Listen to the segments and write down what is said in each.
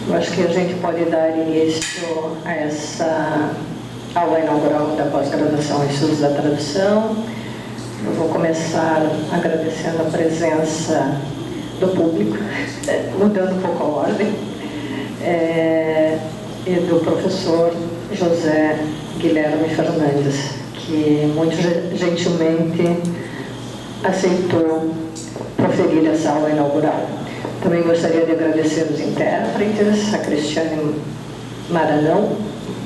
Eu acho que a gente pode dar início a essa aula inaugural da pós-graduação em Estudos da Tradução. Eu vou começar agradecendo a presença do público, mudando um pouco a ordem, e do professor José Guilherme Fernandes, que muito gentilmente aceitou proferir essa aula inaugural. Também gostaria de agradecer os intérpretes, a Cristiane Maranhão,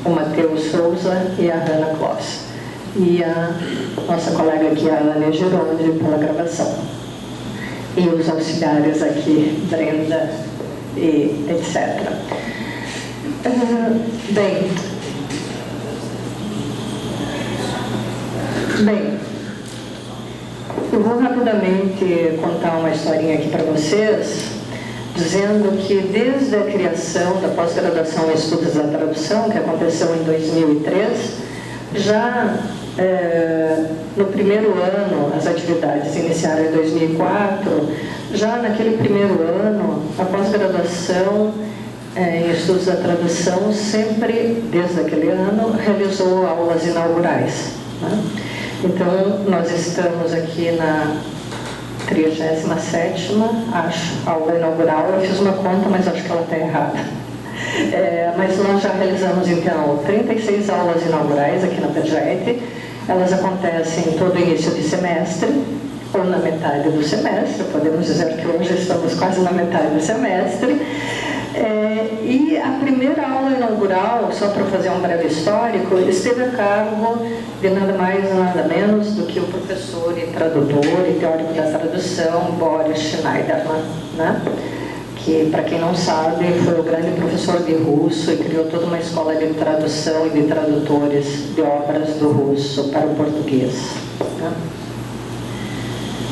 o Matheus Souza e a Hanna Kloss. E a nossa colega aqui, a Ana Geronde, pela gravação. E os auxiliares aqui, Brenda e etc. Bem, eu vou rapidamente contar uma historinha aqui para vocês, dizendo que desde a criação da pós-graduação em Estudos da Tradução, que aconteceu em 2003, já no primeiro ano, as atividades iniciaram em 2004, já naquele primeiro ano, a pós-graduação em Estudos da Tradução sempre, desde aquele ano, realizou aulas inaugurais, né? Então, nós estamos aqui na 37ª, acho, aula inaugural. Eu fiz uma conta, mas acho que ela está errada. Mas nós já realizamos, então, 36 aulas inaugurais aqui na PEGET. Elas acontecem todo início de semestre, ou na metade do semestre. Podemos dizer que hoje estamos quase na metade do semestre. E a primeira aula inaugural, só para fazer um breve histórico, esteve a cargo de nada mais nada menos do que o professor e tradutor e teórico da tradução, Boris Schneiderman, né? Que, para quem não sabe, foi o grande professor de russo e criou toda uma escola de tradução e de tradutores de obras do russo para o português, né?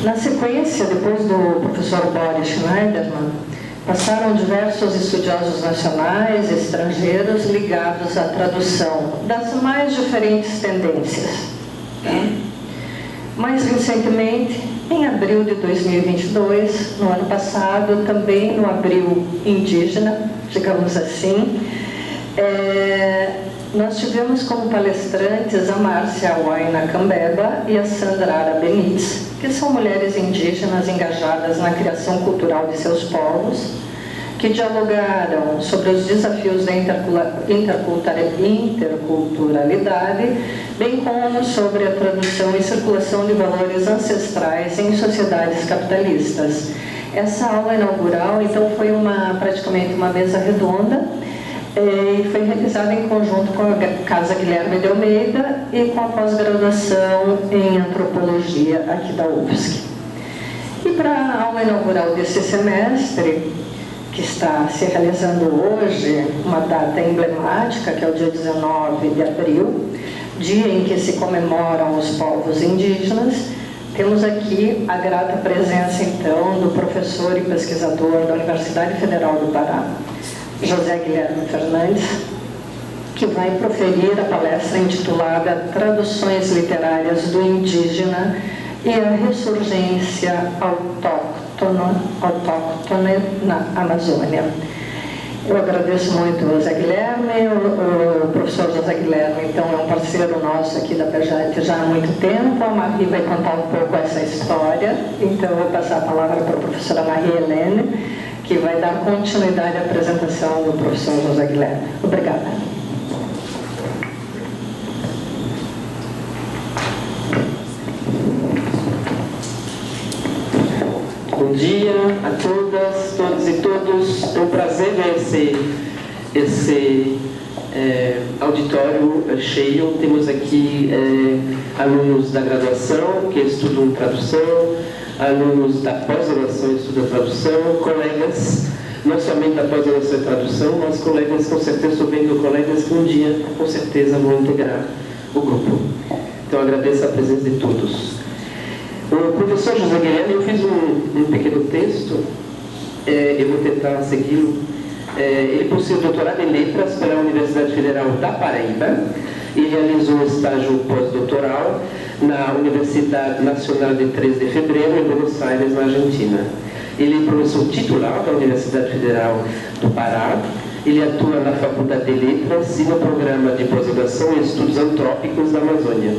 Na sequência, depois do professor Boris Schneiderman, passaram diversos estudiosos nacionais e estrangeiros ligados à tradução das mais diferentes tendências, né? Mais recentemente, em abril de 2022, no ano passado, também no abril indígena, digamos assim, nós tivemos como palestrantes a Márcia Huayna Cambeba e a Sandra Ara Benítez, que são mulheres indígenas engajadas na criação cultural de seus povos, que dialogaram sobre os desafios da interculturalidade, bem como sobre a tradução e circulação de valores ancestrais em sociedades capitalistas. Essa aula inaugural, então, foi praticamente uma mesa redonda, e foi realizada em conjunto com a Casa Guilherme de Almeida e com a pós-graduação em Antropologia aqui da UFSC. E para a aula inaugural desse semestre, que está se realizando hoje, uma data emblemática, que é o dia 19 de abril, dia em que se comemoram os povos indígenas, temos aqui a grata presença, então, do professor e pesquisador da Universidade Federal do Pará, José Guilherme Fernandes, que vai proferir a palestra intitulada Traduções Literárias do Indígena e a Ressurgência Autóctone na Amazônia. Eu agradeço muito ao José Guilherme. O professor José Guilherme, então, é um parceiro nosso aqui da PEGET já há muito tempo. A Marie vai contar um pouco essa história, então eu vou passar a palavra para a professora Marie Helene, que vai dar continuidade à apresentação do professor José Guilherme. Obrigada. Bom dia a todas, todos e todos. É um prazer ver esse auditório cheio. Temos aqui alunos da graduação que estudam tradução, alunos da pós-graduação em estudo da tradução, colegas, não somente da pós-graduação em tradução, mas colegas, com certeza, estou vendo colegas que um dia, com certeza, vão integrar o grupo. Então, agradeço a presença de todos. O professor José Guilherme, eu fiz um pequeno texto, eu vou tentar segui-lo. Ele possui doutorado em letras pela Universidade Federal da Paraíba e realizou estágio pós-doutoral na Universidade Nacional de 3 de Fevereiro, em Buenos Aires, na Argentina. Ele é professor titular da Universidade Federal do Pará Ele atua na Faculdade de Letras e no Programa de Pós-Graduação em Estudos Antrópicos da Amazônia,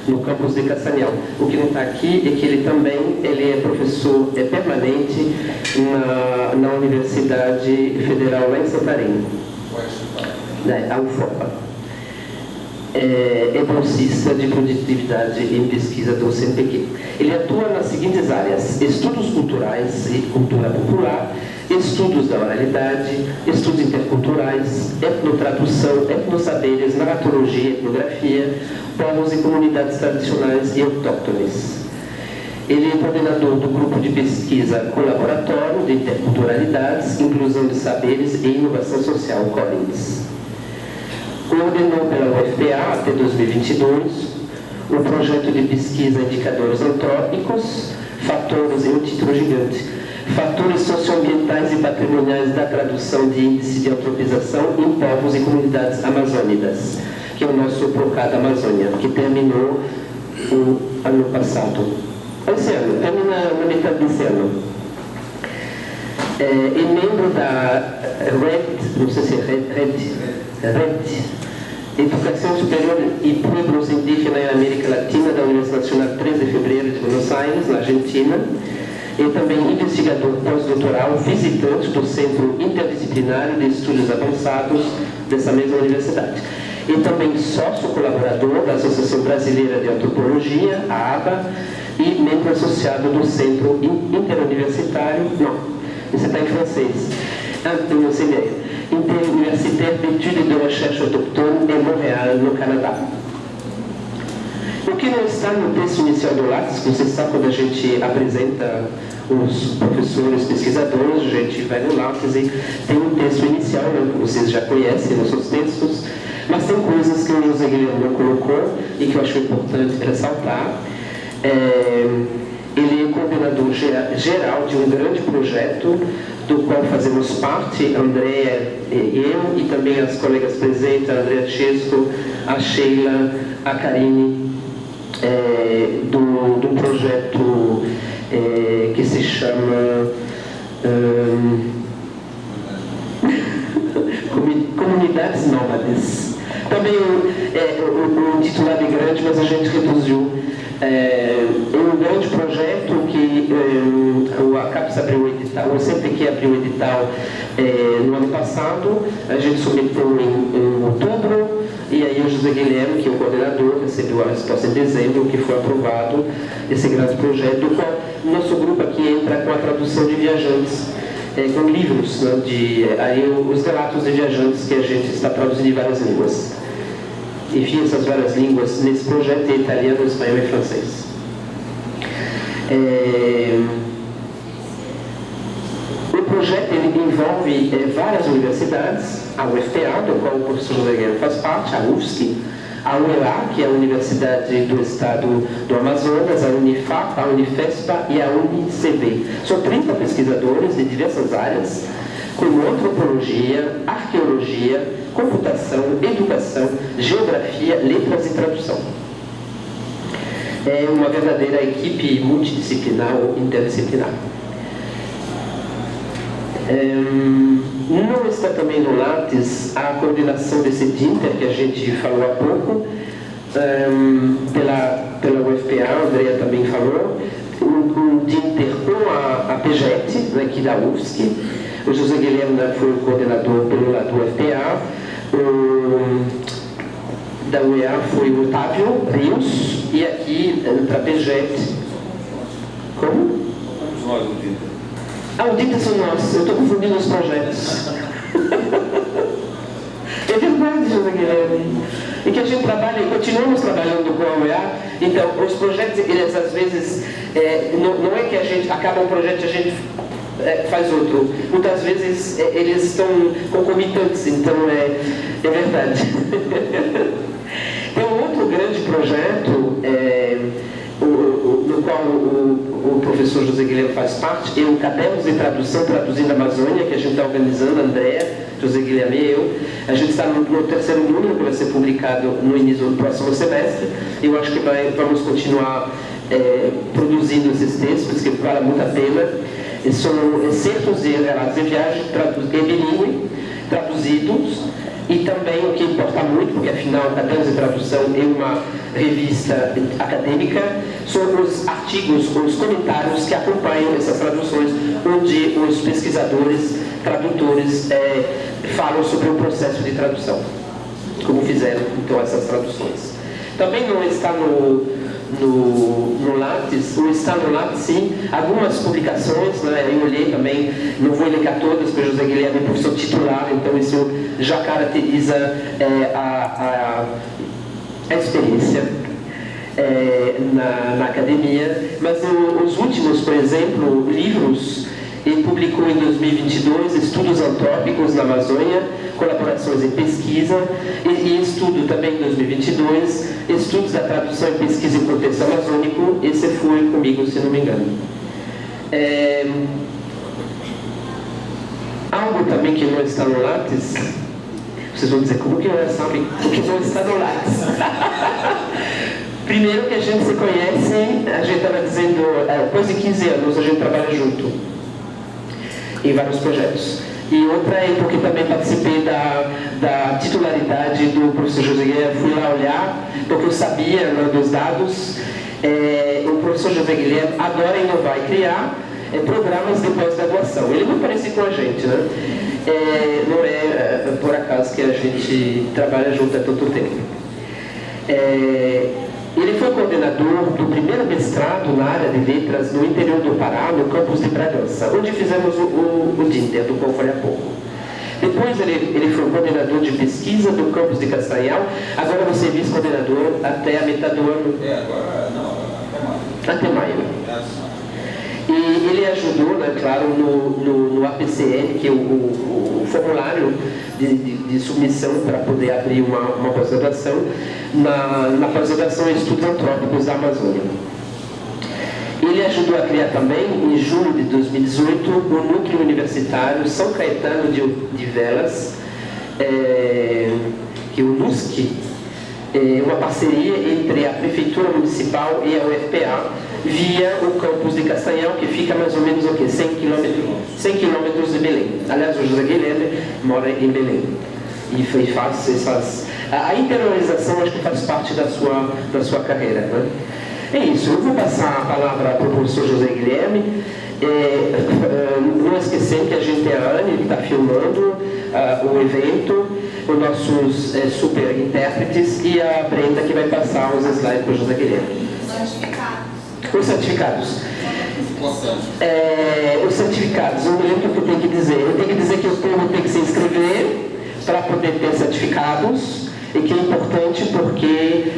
no campus de Castanhal. O que não está aqui é que ele é professor permanente na Universidade Federal lá em Santarém, a UFOPA. É bolsista de produtividade em pesquisa do CNPq. Ele atua nas seguintes áreas: estudos culturais e cultura popular, estudos da oralidade, estudos interculturais, etnotradução, etnossaberes, narratologia, etnografia, povos e comunidades tradicionais e autóctones. Ele é coordenador do grupo de pesquisa Colaboratório de Interculturalidades, Inclusão de Saberes e Inovação Social, COLINS. Coordenou pela UFPA até 2022 o projeto de pesquisa Indicadores Antrópicos, Fatores, é um título gigante, Fatores Socioambientais e Patrimoniais da Tradução de Índice de Antropização em Povos e Comunidades Amazônicas, que é o nosso PROCAD Amazônia, que terminou o ano passado. Esse ano, termina na metade desse ano. É membro da RED, não sei se é RED, Educação Superior e Pueblos Indígenas na América Latina, da Universidade Nacional 3 de Fevereiro de Buenos Aires, na Argentina, e também investigador pós-doutoral, visitante do Centro Interdisciplinar de Estudos Avançados dessa mesma universidade. E também sócio-colaborador da Associação Brasileira de Antropologia, a ABA, e membro associado do Centro Interuniversitário, não, isso está em francês, não sei ideia, Interuniversitaire d'Études de Recherche Autochtone em Montréal, no Canadá. O que não está no texto inicial do Lattes, você sabe, quando a gente apresenta os professores, pesquisadores, a gente vai no Lattes e tem um texto inicial, né, que vocês já conhecem nos seus textos, mas tem coisas que o José Guilherme não colocou e que eu acho importante ressaltar. Ele é coordenador geral de um grande projeto do qual fazemos parte, Andréa e eu, e também as colegas presentes, a Andréa Chesco, a Sheila, a Karine, do projeto que se chama Comunidades Nômades. Também o titular é grande, mas a gente reduziu. Um grande projeto que a CAPES abriu o edital, o CNPq abriu o edital no ano passado, a gente submeteu em outubro, e aí o José Guilherme, que é o coordenador, recebeu a resposta em dezembro, que foi aprovado esse grande projeto, do qual nosso grupo aqui entra com a tradução de viajantes, com livros, né, os relatos de viajantes que a gente está traduzindo em várias línguas. Enfim, essas várias línguas nesse projeto é italiano, espanhol e francês. O projeto envolve várias universidades, a UFPA, do qual o professor José Guilherme faz parte, a UFSC, a UELA, que é a Universidade do Estado do Amazonas, a Unifap, a Unifespa e a UniCV. São 30 pesquisadores de diversas áreas, como antropologia, arqueologia, computação, educação, geografia, letras e tradução. É uma verdadeira equipe multidisciplinar ou interdisciplinar. Não está também no Lattes a coordenação desse DINTER, que a gente falou há pouco, pela UFPA, a Andrea também falou, um DINTER com a PGET, aqui da UFSC. O José Guilherme foi o coordenador pelo lado do UFPA, da UEA foi o Otávio Rios, e aqui para a PGET. Como? Somos nós, o DINTER. O DINTER são nós, eu estou confundindo os projetos. É verdade, José Guilherme. E que a gente trabalha, e continuamos trabalhando com a UEA, então os projetos, eles às vezes, não é que a gente acaba um projeto e a gente faz outro. Muitas vezes eles estão concomitantes, então é verdade. Tem um outro grande projeto no qual o professor José Guilherme faz parte, é o Cadernos de Tradução Traduzindo a Amazônia, que a gente está organizando, Andréa, José Guilherme e eu. A gente está no terceiro número, que vai ser publicado no início do próximo semestre. Eu acho que vamos continuar produzindo esses textos, que vale muito a pena. São excertos de relatos de viagem, bilíngue, traduzidos, e também, o que importa muito, porque afinal a Dança e Tradução é uma revista acadêmica, são os artigos, os comentários que acompanham essas traduções, onde os pesquisadores, tradutores, falam sobre o processo de tradução, como fizeram então essas traduções. Também não está no Lattes, ou está no Lattes, sim, algumas publicações, né? Eu olhei também, não vou elencar todas, porque o José Guilherme é professor titular, então isso já caracteriza a experiência na academia. Mas os últimos, por exemplo, livros, ele publicou em 2022 Estudos Antrópicos na Amazônia, Colaborações em Pesquisa, e estudo também em 2022, Estudos da Tradução em Pesquisa e Contexto Amazônico. Esse foi comigo, se não me engano. Algo também que não está no Lattes, vocês vão dizer, como que não sabem o que não está no Lattes? Primeiro que a gente se conhece, a gente estava dizendo, depois de 15 anos a gente trabalha junto em vários projetos. E outra é porque também participei da titularidade do professor José Guilherme. Fui lá olhar, porque eu sabia, né, dos dados. O professor José Guilherme adora inovar e criar programas de pós-graduação. Ele não parece com a gente, né? Não é por acaso que a gente trabalha junto há tanto tempo. Ele foi coordenador do primeiro mestrado na área de letras no interior do Pará, no campus de Bragança, onde fizemos o DINTER, do qual falei há pouco. Depois ele foi coordenador de pesquisa do campus de Castanhal. Agora você é vice-coordenador até a metade do ano. Agora não, até maio. E ele ajudou, né, claro, no APCN, que é o formulário de submissão para poder abrir uma pós-graduação, na pós-graduação em Estudos Antrópicos da Amazônia. Ele ajudou a criar também, em julho de 2018, o Núcleo Universitário São Caetano de Velas, que é o NUSC, uma parceria entre a Prefeitura Municipal e a UFPA, via o campus de Castanhal, que fica mais ou menos 100 quilômetros de Belém. Aliás, o José Guilherme mora em Belém. E faz essas... A interiorização acho que faz parte da sua carreira, né? É isso, eu vou passar a palavra para o professor José Guilherme. Não esquecendo que a gente é a Anne, que está filmando o evento, os nossos super intérpretes e a Brenda, que vai passar os slides para o José Guilherme. Os certificados. Os certificados, eu me lembro o que eu tenho que dizer. Eu tenho que dizer que o povo tem que se inscrever para poder ter certificados, e que é importante porque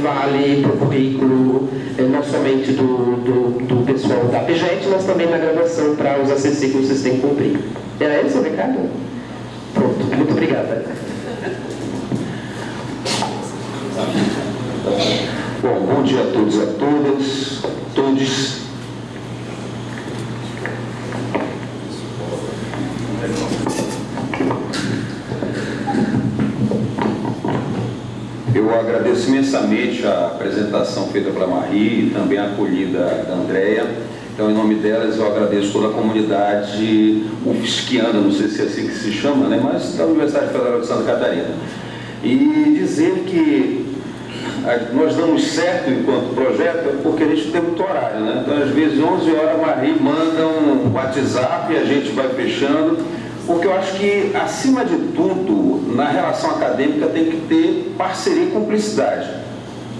vale para o currículo não somente do pessoal da PGET, mas também na graduação para os ACC que vocês têm que cumprir. Era esse o recado? Pronto, muito obrigada. Bom dia a todos e a todas, todos. Eu agradeço imensamente a apresentação feita pela Marie e também a acolhida da Andréia. Então, em nome delas, eu agradeço toda a comunidade ufsquiana, não sei se é assim que se chama, né? Mas da Universidade Federal de Santa Catarina. E dizer que nós damos certo enquanto projeto porque a gente tem muito horário, né? Então, às vezes, 11 horas, a Marie manda um WhatsApp e a gente vai fechando, porque eu acho que, acima de tudo, na relação acadêmica tem que ter parceria e cumplicidade.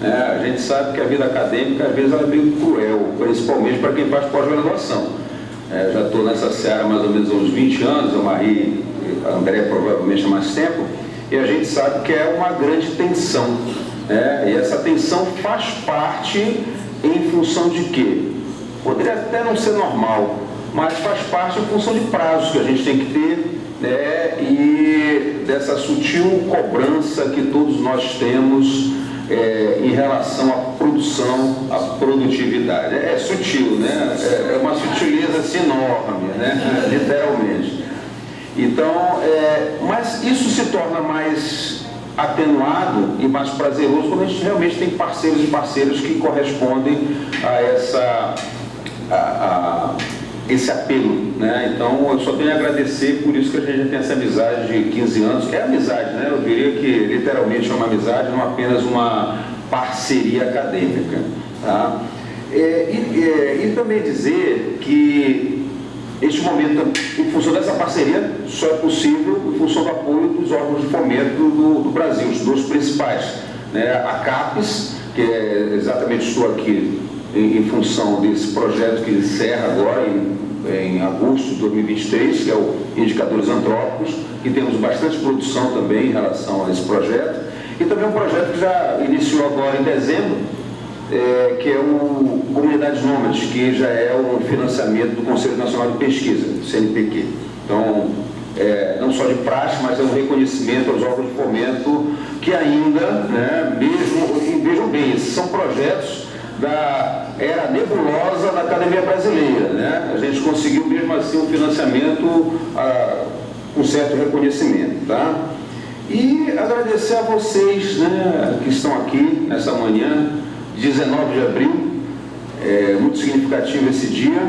A gente sabe que a vida acadêmica, às vezes, ela é meio cruel, principalmente para quem faz pós-graduação. Já estou nessa seara há mais ou menos uns 20 anos, a Marie, a André provavelmente há mais tempo, e a gente sabe que é uma grande tensão. E essa tensão faz parte em função de quê? Poderia até não ser normal, mas faz parte em função de prazos que a gente tem que ter, e dessa sutil cobrança que todos nós temos em relação à produção, à produtividade. É sutil, né? É uma sutileza assim, enorme, né? Literalmente. Então, mas isso se torna mais atenuado e mais prazeroso quando a gente realmente tem parceiros e parceiras que correspondem a esse apelo, né? Então eu só tenho a agradecer, por isso que a gente já tem essa amizade de 15 anos, é amizade, né? Eu diria que literalmente é uma amizade, não apenas uma parceria acadêmica, tá? E também dizer que este momento, em função dessa parceria, só é possível em função do apoio dos órgãos de fomento do Brasil, os dois principais, né? A CAPES, que exatamente estou aqui em função desse projeto que encerra agora em agosto de 2023, que é o Indicadores Antrópicos, que temos bastante produção também em relação a esse projeto, e também um projeto que já iniciou agora em dezembro, que é o Comunidades Nômades, que já é um financiamento do Conselho Nacional de Pesquisa, CNPq. Então, não só de praxe, mas é um reconhecimento aos órgãos de fomento que ainda, né, mesmo, vejam bem, esses são projetos da era nebulosa da Academia Brasileira, né? A gente conseguiu mesmo assim um financiamento com certo reconhecimento, tá? E agradecer a vocês, né, que estão aqui nessa manhã, 19 de abril, muito significativo esse dia,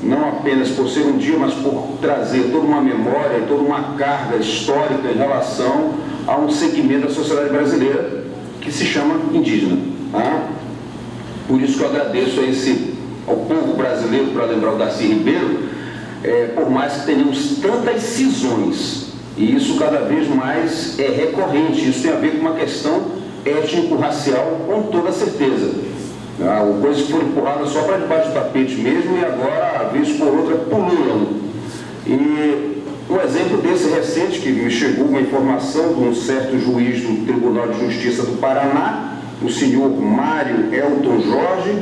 não apenas por ser um dia, mas por trazer toda uma memória, toda uma carga histórica em relação a um segmento da sociedade brasileira que se chama indígena, tá? Por isso que eu agradeço ao povo brasileiro, para lembrar o Darcy Ribeiro, por mais que tenhamos tantas cisões, e isso cada vez mais é recorrente, isso tem a ver com uma questão étnico-racial, com toda certeza. Coisas que foram empurradas só para debaixo do tapete mesmo, e agora, vez por outra, pululam. E um exemplo desse recente, que me chegou uma informação de um certo juiz do Tribunal de Justiça do Paraná, o senhor Mário Elton Jorge,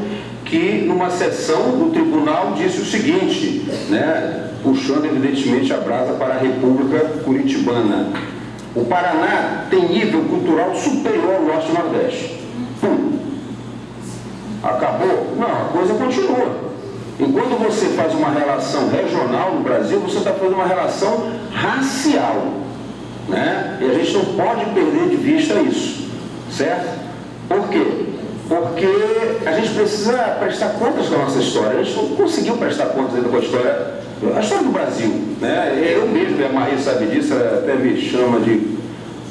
que numa sessão do tribunal disse o seguinte, né, puxando evidentemente a brasa para a República Curitibana: o Paraná tem nível cultural superior ao Norte e Nordeste. Acabou? Não, a coisa continua. Enquanto você faz uma relação regional no Brasil, você está fazendo uma relação racial, né? E a gente não pode perder de vista isso, certo? Por quê? Porque a gente precisa prestar contas com a nossa história. A gente não conseguiu prestar contas ainda com a história do Brasil, né? Eu mesmo, a Maria sabe disso, ela até me chama de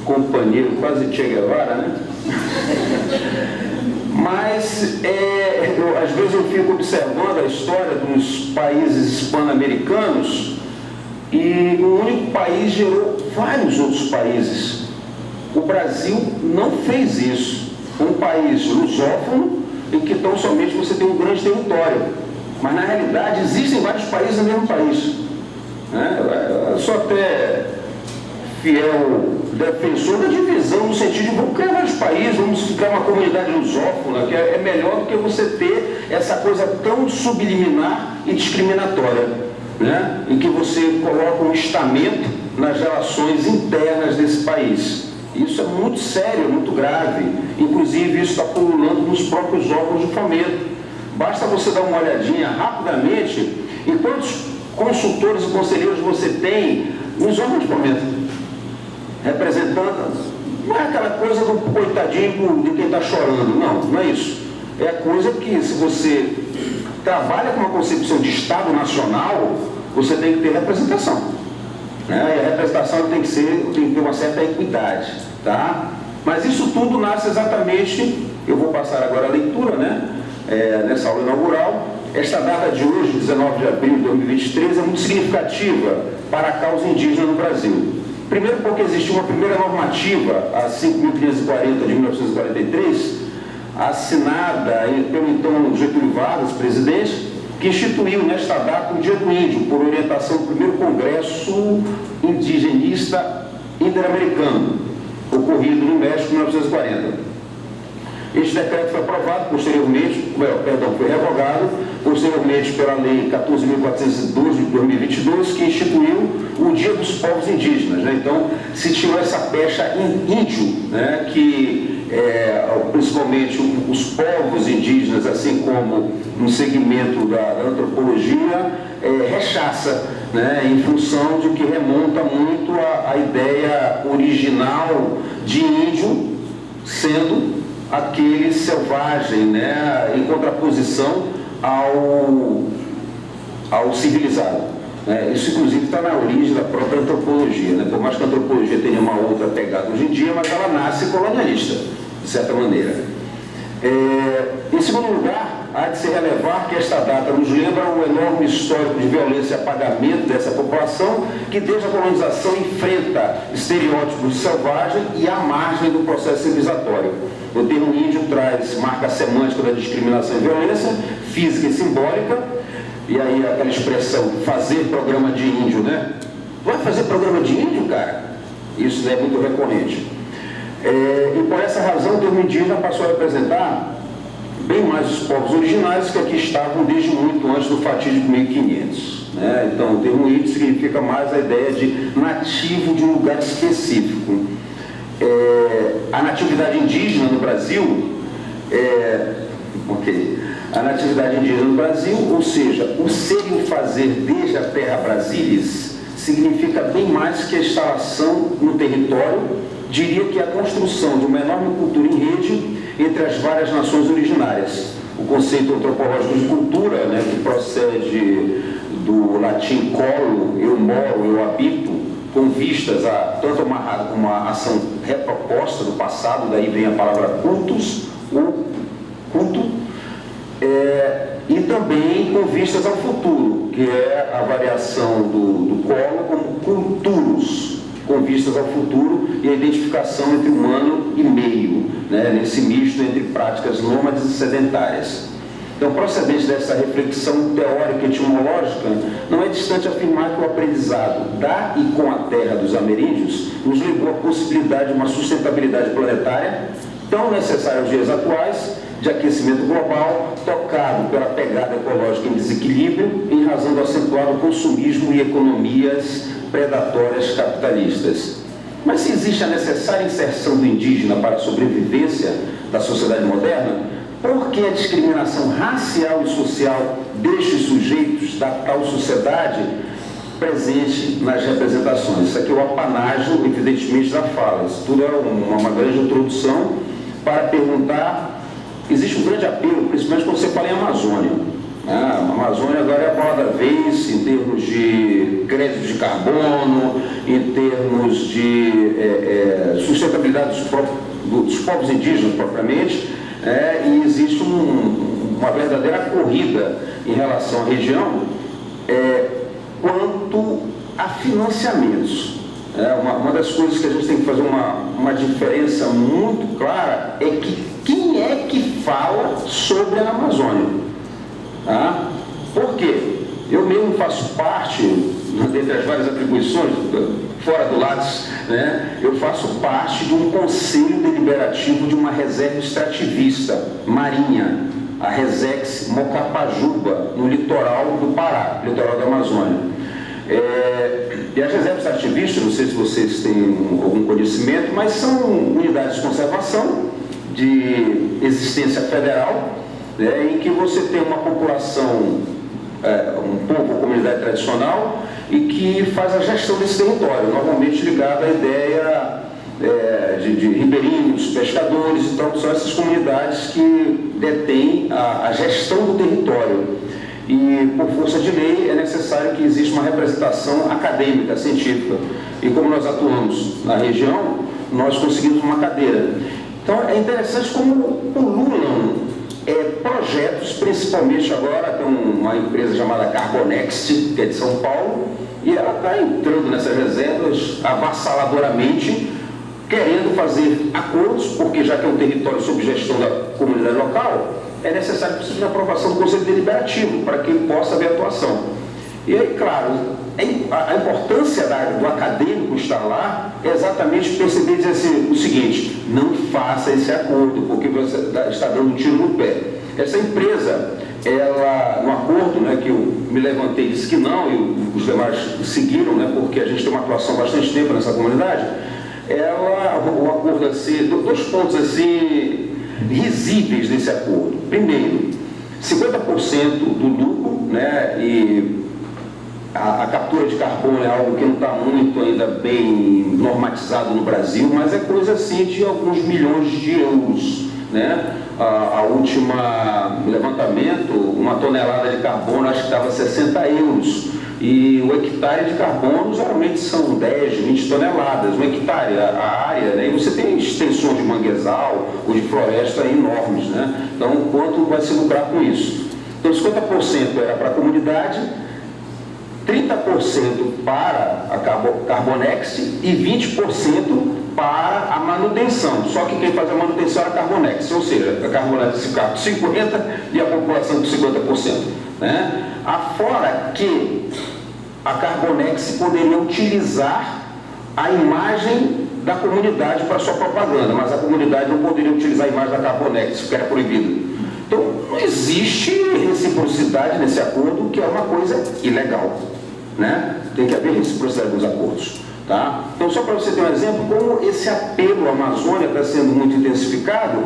companheiro, quase Che Guevara, né? Mas, às vezes eu fico observando a história dos países hispano-americanos e um único país gerou vários outros países. O Brasil não fez isso. Um país lusófono em que tão somente você tem um grande território. Mas, na realidade, existem vários países no mesmo país, né? Eu sou até fiel defensor da divisão, no sentido de vamos criar vários países, vamos criar uma comunidade lusófona, que é melhor do que você ter essa coisa tão subliminar e discriminatória, né? Em que você coloca um estamento nas relações internas desse país. Isso é muito sério, muito grave. Inclusive, isso está pululando nos próprios órgãos de fomento. Basta você dar uma olhadinha rapidamente em quantos consultores e conselheiros você tem nos órgãos de fomento, representando. Não é aquela coisa do coitadinho de quem está chorando, não é isso. É a coisa que, se você trabalha com uma concepção de Estado Nacional, você tem que ter representação. E a representação tem que ter uma certa equidade, tá? Mas isso tudo nasce exatamente, eu vou passar agora a leitura, né? Nessa aula inaugural. Esta data de hoje, 19 de abril de 2023, é muito significativa para a causa indígena no Brasil. Primeiro porque existiu uma primeira normativa, a 5.540 de 1943, assinada pelo então Getúlio Vargas, presidente, que instituiu nesta data o Dia do Índio, por orientação do primeiro Congresso Indigenista Interamericano, ocorrido no México em 1940. Este decreto foi aprovado posteriormente, foi revogado posteriormente pela Lei 14.412 de 2022, que instituiu o Dia dos Povos Indígenas, né? Então, se tirou essa pecha índio, né? Que principalmente os povos indígenas, assim como no segmento da antropologia, rechaça, né? Em função de que remonta muito a ideia original de índio sendo aquele selvagem, né, em contraposição ao civilizado. Isso, inclusive, está na origem da própria antropologia, né? Por mais que a antropologia tenha uma outra pegada hoje em dia, mas ela nasce colonialista, de certa maneira. Em segundo lugar, há de se relevar que esta data nos lembra o enorme histórico de violência e apagamento dessa população que, desde a colonização, enfrenta estereótipos selvagens e à margem do processo civilizatório. O termo índio traz marca semântica da discriminação e violência, física e simbólica, e aí aquela expressão, fazer programa de índio, né? Vai fazer programa de índio, cara? Isso é muito recorrente. E por essa razão, o termo indígena passou a representar bem mais os povos originários que aqui estavam desde muito antes do fatídico 1500. Né? Então, o termo índio significa mais a ideia de nativo de um lugar específico. A natividade indígena no Brasil, a natividade indígena no Brasil, ou seja, o ser e o fazer desde a terra brasilis, significa bem mais que a instalação no território, diria que a construção de uma enorme cultura em rede entre as várias nações originárias. O conceito antropológico de cultura, né, que procede do latim colo, eu moro, eu habito, com vistas a tanto uma ação reproposta do passado, daí vem a palavra cultus, o culto, e também com vistas ao futuro, que é a variação do colo como culturus, com vistas ao futuro e a identificação entre humano e meio, né, nesse misto entre práticas nômades e sedentárias. Então, procedente dessa reflexão teórica e etimológica, não é distante afirmar que o aprendizado da e com a terra dos ameríndios nos levou à possibilidade de uma sustentabilidade planetária tão necessária aos dias atuais, de aquecimento global, tocado pela pegada ecológica em desequilíbrio, em razão do acentuado consumismo e economias predatórias capitalistas. Mas se existe a necessária inserção do indígena para a sobrevivência da sociedade moderna, por que a discriminação racial e social destes sujeitos da tal sociedade presente nas representações? Isso aqui é o apanágio, evidentemente, da fala. Isso tudo é uma grande introdução para perguntar. Existe um grande apelo, principalmente quando você fala em Amazônia. A Amazônia agora é a bola da vez em termos de crédito de carbono, em termos de sustentabilidade dos povos indígenas propriamente, e existe uma verdadeira corrida em relação à região quanto a financiamentos. Uma das coisas que a gente tem que fazer uma diferença muito clara é que quem é que fala sobre a Amazônia? Por quê? Eu mesmo faço parte, dentre as várias atribuições, fora do Lattes, né, eu faço parte de um conselho deliberativo de uma reserva extrativista marinha, a Resex Mocapajuba, no litoral do Pará, litoral da Amazônia. E as reservas extrativistas, não sei se vocês têm algum conhecimento, mas são unidades de conservação de existência federal, em que você tem uma população, um povo, comunidade tradicional, e que faz a gestão desse território, normalmente ligada à ideia de ribeirinhos, pescadores. Então, são essas comunidades que detêm a gestão do território. E, por força de lei, é necessário que exista uma representação acadêmica, científica. E como nós atuamos na região, nós conseguimos uma cadeira. Então, é interessante como pululam projetos, principalmente agora tem uma empresa chamada Carbonext, que é de São Paulo, e ela está entrando nessas reservas avassaladoramente, querendo fazer acordos, porque já que é um território sob gestão da comunidade local, é necessário que precise de aprovação do Conselho Deliberativo para que possa haver atuação. E aí, claro, a importância do acadêmico estar lá é exatamente perceber e dizer assim, o seguinte: não faça esse acordo, porque você está dando um tiro no pé. Essa empresa, ela, no acordo, né, que eu me levantei e disse que não, e os demais seguiram, né, porque a gente tem uma atuação há bastante tempo nessa comunidade, o acordo assim, dois pontos assim risíveis desse acordo. Primeiro, 50% do lucro, né, e a captura de carbono é algo que não está muito ainda bem normatizado no Brasil, mas é coisa assim de alguns milhões de euros né? A última levantamento, uma tonelada de carbono, acho que estava 60 euros. E o hectare de carbono geralmente são 10, 20 toneladas. Um hectare, a área, né? E você tem extensões de manguezal ou de floresta enormes, né? Então, quanto vai se lucrar com isso? Então, 50% era para a comunidade, 30% para a Carbonex e 20% para a manutenção. Só que quem faz a manutenção era a Carbonex, ou seja, a Carbonex ficava com 50% e a população com 50%. Né? Afora que a Carbonex poderia utilizar a imagem da comunidade para sua propaganda, mas a comunidade não poderia utilizar a imagem da Carbonex, porque era proibido. Então, não existe reciprocidade nesse acordo, que é uma coisa ilegal, né? Tem que haver reciprocidade nos acordos, tá? Então, só para você ter um exemplo, como esse apelo à Amazônia está sendo muito intensificado,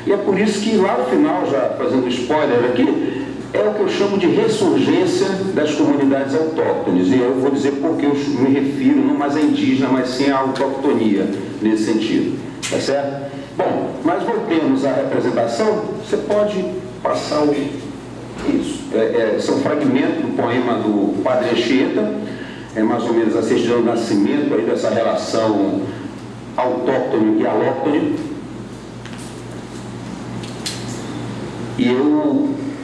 e é por isso que lá no final, já fazendo spoiler aqui, é o que eu chamo de ressurgência das comunidades autóctones, e eu vou dizer porque eu me refiro não mais a indígena, mas sim à autoctonia, nesse sentido, tá certo? Bom, mas voltemos à representação. Você pode passar o... Isso. São fragmentos do poema do Padre Anchieta, mais ou menos a certidão do nascimento aí dessa relação autóctone e alóctone. E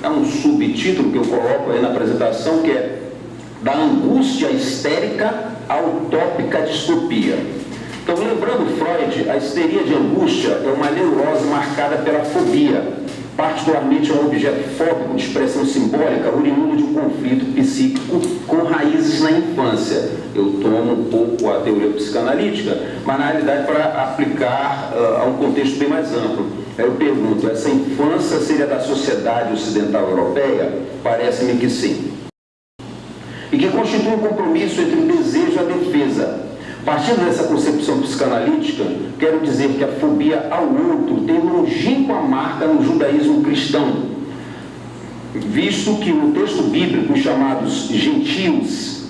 é um subtítulo que eu coloco aí na apresentação, que é da angústia histérica à utópica distopia. Então, lembrando Freud, a histeria de angústia é uma neurose marcada pela fobia, particularmente a um objeto fóbico de expressão simbólica oriundo de um conflito psíquico com raízes na infância. Eu tomo um pouco a teoria psicanalítica, mas na realidade para aplicar a um contexto bem mais amplo. Eu pergunto, essa infância seria da sociedade ocidental europeia? Parece-me que sim. E que constitui um compromisso entre o desejo e a defesa. Partindo dessa concepção psicanalítica, quero dizer que a fobia ao outro tem longínqua marca no judaísmo cristão, visto que no texto bíblico os chamados gentios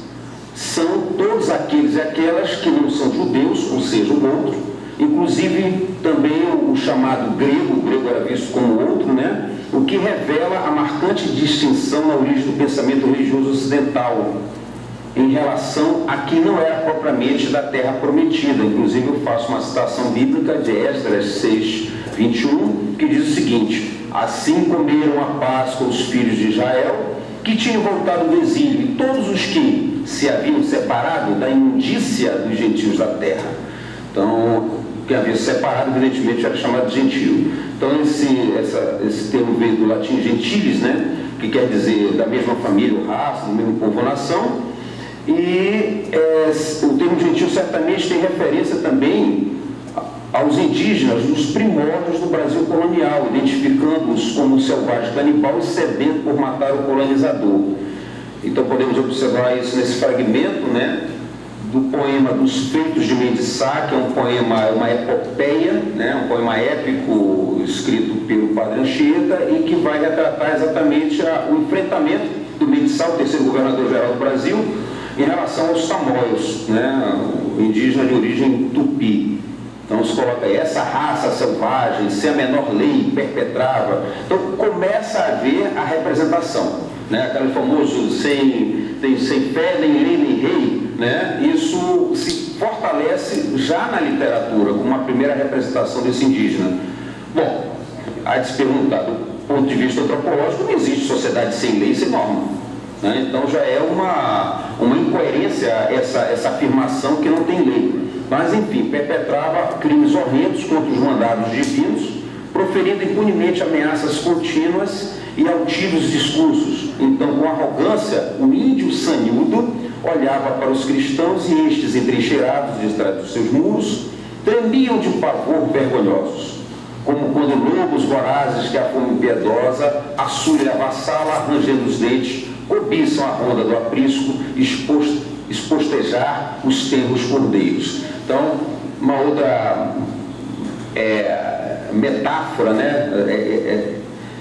são todos aqueles e aquelas que não são judeus, ou seja, o outro, inclusive também o chamado grego, o grego era visto como outro, né? O que revela a marcante distinção na origem do pensamento religioso ocidental, em relação a que não era propriamente da terra prometida. Inclusive eu faço uma citação bíblica de Esdras 6, 21, que diz o seguinte: assim comeram a Páscoa os filhos de Israel, que tinham voltado do exílio, e todos os que se haviam separado da imundícia dos gentios da terra. Então, quem havia separado, evidentemente, era chamado de gentio. Então, esse termo veio do latim gentilis, né, que quer dizer da mesma família ou raça, do mesmo povo ou nação. E o termo gentio certamente tem referência também aos indígenas dos primórdios do Brasil colonial, identificando-os como selvagem canibal e sedento por matar o colonizador. Então podemos observar isso nesse fragmento, né, do poema dos Feitos de Mendissá, que é um poema, uma epopeia, né, um poema épico escrito pelo Padre Anchieta, e que vai retratar exatamente o enfrentamento do Mendissá, o terceiro governador-geral do Brasil, em relação aos tamoios, né, indígena de origem tupi. Então se coloca aí, essa raça selvagem, sem a menor lei, perpetrava. Então começa a haver a representação, né, aquele famoso sem fé, nem lei, nem rei, né, isso se fortalece já na literatura, como uma primeira representação desse indígena. Bom, há de se perguntar, do ponto de vista antropológico, não existe sociedade sem lei e sem norma. Então já é uma incoerência essa afirmação que não tem lei. Mas, enfim, perpetrava crimes horrendos contra os mandados divinos, proferindo impunemente ameaças contínuas e altivos discursos. Então, com arrogância, o índio sanhudo olhava para os cristãos e estes, entrincheirados detrás dos seus muros, tremiam de pavor vergonhosos, como quando lobos vorazes que a fome impiedosa açúria e avassala, rangendo os dentes, cobiçam a ronda do aprisco, espostejar os tenros cordeiros. Então, uma outra metáfora, né?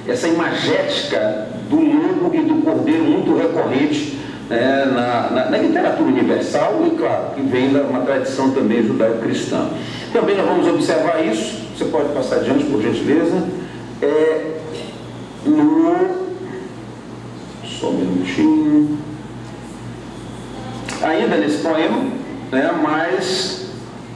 Essa imagética do lobo e do cordeiro muito recorrente né, na literatura universal e, claro, que vem de uma tradição também judaico-cristã. Também nós vamos observar isso, você pode passar adiante, por gentileza, só um minutinho, ainda nesse poema, né, mas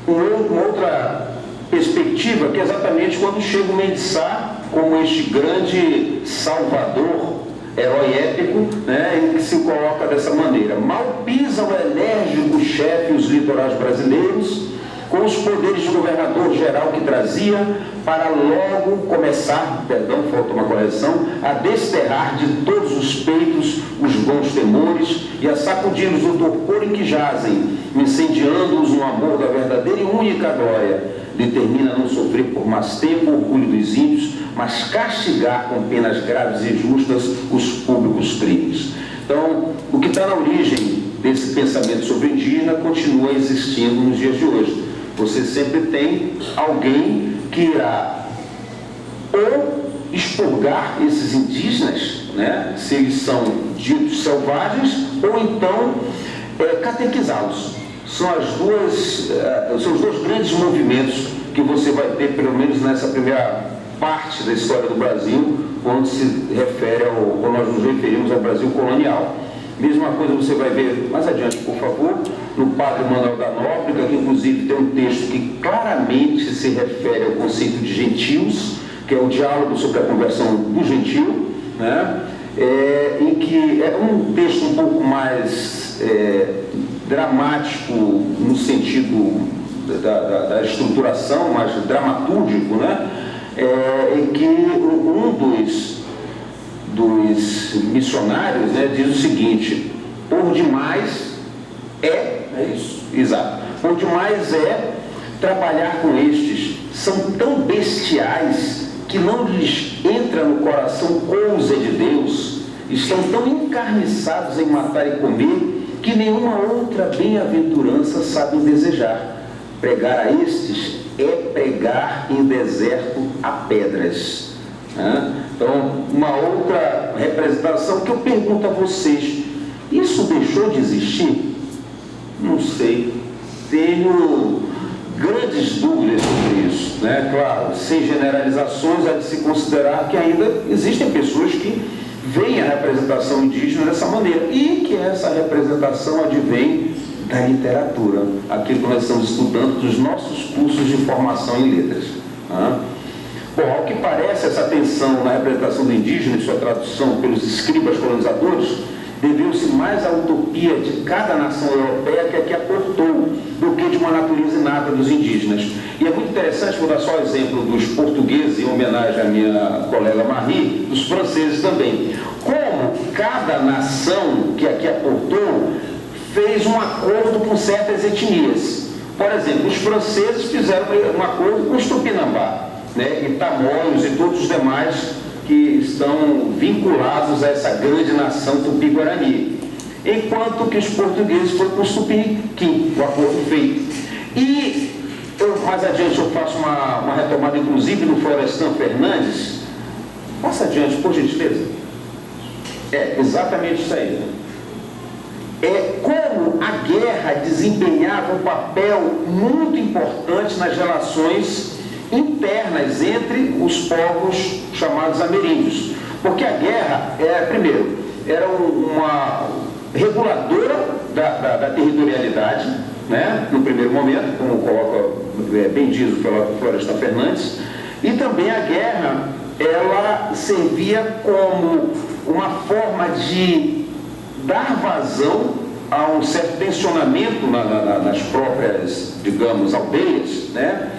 uma outra perspectiva, que é exatamente quando chega o Mendes Sá como este grande salvador, herói épico, né, em que se coloca dessa maneira: mal pisa o enérgico chefe os litorais brasileiros, com os poderes de governador geral que trazia, para logo começar, perdão, falta uma correção, a desterrar de todos os peitos os bons temores e a sacudir-los o torpor em que jazem, incendiando-os no amor da verdadeira e única glória. Determina não sofrer por mais tempo o orgulho dos índios, mas castigar com penas graves e justas os públicos crimes. Então, o que está na origem desse pensamento sobre o indígena continua existindo nos dias de hoje. Você sempre tem alguém que irá ou expurgar esses indígenas, né, se eles são ditos selvagens, ou então catequizá-los. São os dois grandes movimentos que você vai ter, pelo menos nessa primeira parte da história do Brasil, quando nós nos referimos ao Brasil colonial. Mesma coisa você vai ver mais adiante, por favor, no Padre Manuel da Nóbrega, que inclusive tem um texto que claramente se refere ao conceito de gentios, que é o diálogo sobre a conversão do gentio, né? Em que é um texto um pouco mais dramático no sentido da estruturação, mais dramatúrgico, né? Em que um dos missionários, né, diz o seguinte: por demais é isso, exato, por demais trabalhar com estes, são tão bestiais que não lhes entra no coração coisa de Deus, estão tão encarniçados em matar e comer, que nenhuma outra bem-aventurança sabem desejar. Pregar a estes é pregar em deserto a pedras. Então, uma outra representação que eu pergunto a vocês: isso deixou de existir? Não sei, tenho grandes dúvidas sobre isso, né? Claro, sem generalizações, há de se considerar que ainda existem pessoas que veem a representação indígena dessa maneira, e que essa representação advém da literatura, aquilo que nós estamos estudando dos nossos cursos de formação em letras. Bom, ao que parece, essa atenção na representação do indígena e sua tradução pelos escribas colonizadores deveu-se mais à utopia de cada nação europeia que a que aportou, do que de uma natureza inata dos indígenas. E é muito interessante, vou dar só o exemplo dos portugueses, em homenagem à minha colega Marie, dos franceses também. Como cada nação que aqui aportou fez um acordo com certas etnias. Por exemplo, os franceses fizeram um acordo com os Tupinambá, né, e Tamoios e todos os demais que estão vinculados a essa grande nação Tupi-Guarani, enquanto que os portugueses foram com os Tupiniquim, o acordo feito. E mais adiante eu faço uma retomada, inclusive, no Florestan Fernandes. Passa adiante, por gentileza. Exatamente isso aí. Como a guerra desempenhava um papel muito importante nas relações internas entre os povos chamados ameríndios. Porque a guerra, primeiro, era uma reguladora da territorialidade, né, no primeiro momento, como coloca bem diz o Florestan Fernandes, e também a guerra, ela servia como uma forma de dar vazão a um certo tensionamento nas próprias, digamos, aldeias, né,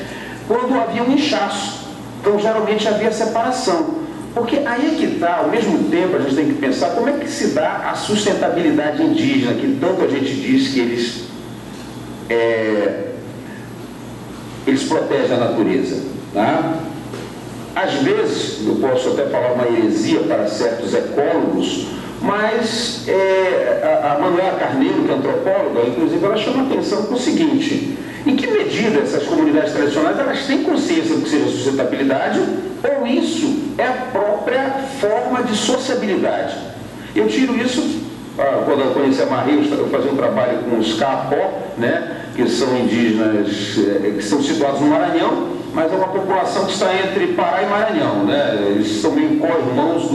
quando havia um inchaço. Então, geralmente havia separação. Porque aí é que está, ao mesmo tempo, a gente tem que pensar como é que se dá a sustentabilidade indígena, que tanto a gente diz que eles protegem a natureza. Tá? Às vezes, eu posso até falar uma heresia para certos ecólogos, mas a Manuela Carneiro, que é antropóloga, inclusive, ela chama a atenção para o seguinte: em que medida essas comunidades tradicionais elas têm consciência do que seja sustentabilidade, ou isso é a própria forma de sociabilidade? Eu tiro isso quando eu conheci a Marri, eu fazia um trabalho com os Kaapó, né, que são indígenas que são situados no Maranhão, mas é uma população que está entre Pará e Maranhão, né? Eles são meio co-irmãos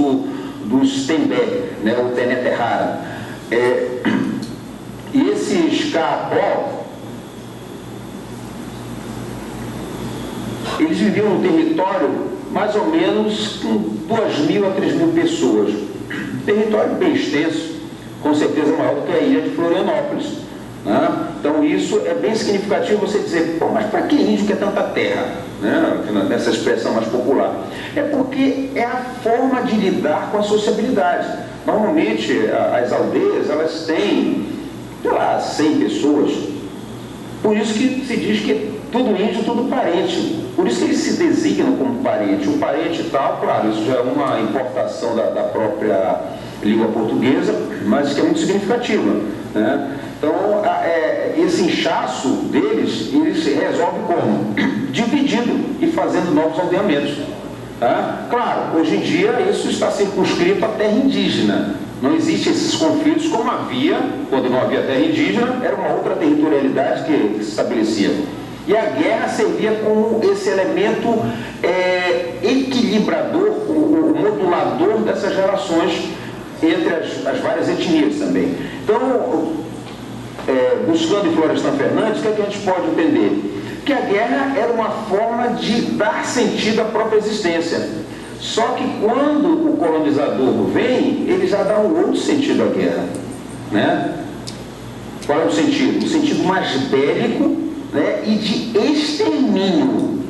dos Tembé, né, o Teneterrara. E esses Kaapó, eles viviam no território mais ou menos com 2.000 a 3.000 pessoas. Território bem extenso, com certeza maior do que a ilha de Florianópolis, né? Então isso é bem significativo você dizer, pô, mas para que índio quer tanta terra? Né? Nessa expressão mais popular. É porque é a forma de lidar com a sociabilidade. Normalmente as aldeias, elas têm, sei lá, 100 pessoas. Por isso que se diz que é tudo índio, tudo parente. Por isso que eles se designam como parente. O parente e tal, claro, isso já é uma importação da própria língua portuguesa, mas que é muito significativa, né? Então, esse inchaço deles, ele se resolve como? Dividindo e fazendo novos aldeamentos. Tá? Claro, hoje em dia isso está circunscrito à terra indígena. Não existem esses conflitos como havia, quando não havia terra indígena, era uma outra territorialidade que se estabelecia. E a guerra servia como esse elemento equilibrador, o modulador dessas relações entre as várias etnias também. Então, buscando em Florestan Fernandes, o que é que a gente pode entender? Que a guerra era uma forma de dar sentido à própria existência. Só que quando o colonizador vem, ele já dá um outro sentido à guerra, né? Qual é o sentido? O sentido mais bélico, né, e de extermínio,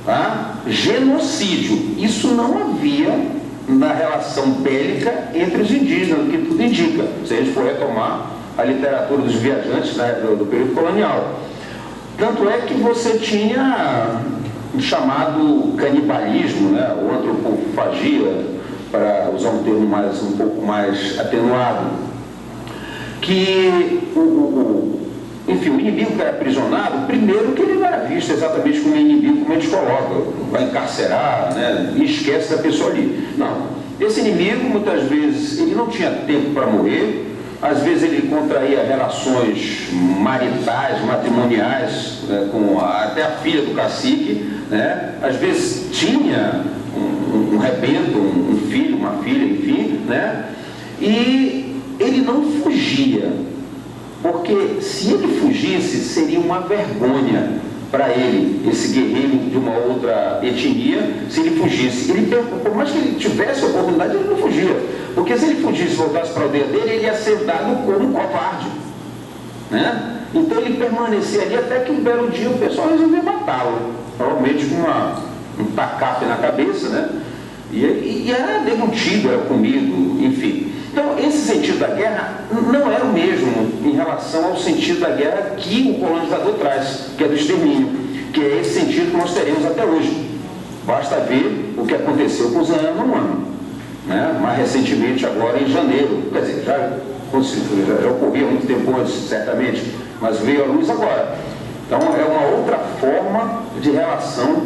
tá? Genocídio. Isso não havia na relação bélica entre os indígenas, o que tudo indica, se a gente for retomar a literatura dos viajantes, né, do período colonial. Tanto é que você tinha o chamado canibalismo, né, ou antropofagia, para usar um termo um pouco mais atenuado, que enfim, o inimigo que era aprisionado, primeiro que ele não era visto exatamente como inimigo, como a gente coloca, vai encarcerar, né, e esquece da pessoa ali. Não. Esse inimigo, muitas vezes, ele não tinha tempo para morrer, às vezes ele contraía relações maritais, matrimoniais, né, com até a filha do cacique, né, às vezes tinha um rebento, um filho, uma filha, enfim, né, e ele não fugia. Porque se ele fugisse, seria uma vergonha para ele, esse guerreiro de uma outra etnia, se ele fugisse. Por mais que ele tivesse a oportunidade, ele não fugia. Porque se ele fugisse e voltasse para a aldeia dele, ele ia ser dado como covarde, né? Então ele permanecia ali até que um belo dia o pessoal resolveu matá-lo. Provavelmente com um tacape na cabeça, né? E era deglutido, era comido, enfim. Então, esse sentido da guerra não era o mesmo em relação ao sentido da guerra que o colonizador traz, que é do extermínio, que é esse sentido que nós teremos até hoje. Basta ver o que aconteceu com os Yanomami, né? Mais recentemente, agora em janeiro, quer dizer, já ocorria muito tempo antes, certamente, mas veio à luz agora. Então, é uma outra forma de relação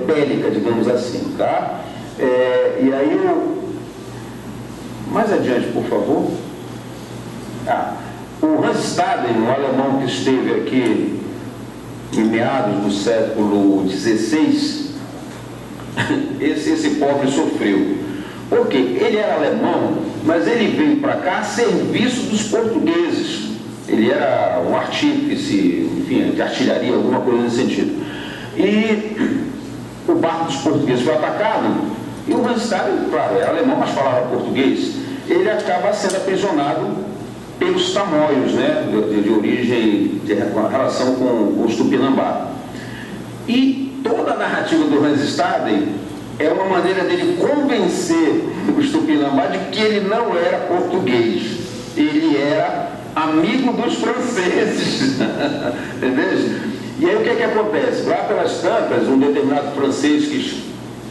bélica, digamos assim, tá? E aí mais adiante, por favor. O Hans Staden, um alemão que esteve aqui em meados do século XVI, esse pobre sofreu. Por quê? Ele era alemão, mas ele veio para cá a serviço dos portugueses. Ele era um artífice, enfim, de artilharia, alguma coisa nesse sentido. E o barco dos portugueses foi atacado. E o Hans Staden, claro, é alemão, mas falava português, ele acaba sendo aprisionado pelos tamoios, né, de origem, de relação com os Tupinambá. E toda a narrativa do Hans Staden é uma maneira dele convencer os Tupinambá de que ele não era português, ele era amigo dos franceses, entendeu? E aí o que é que acontece? Lá pelas tantas, um determinado francês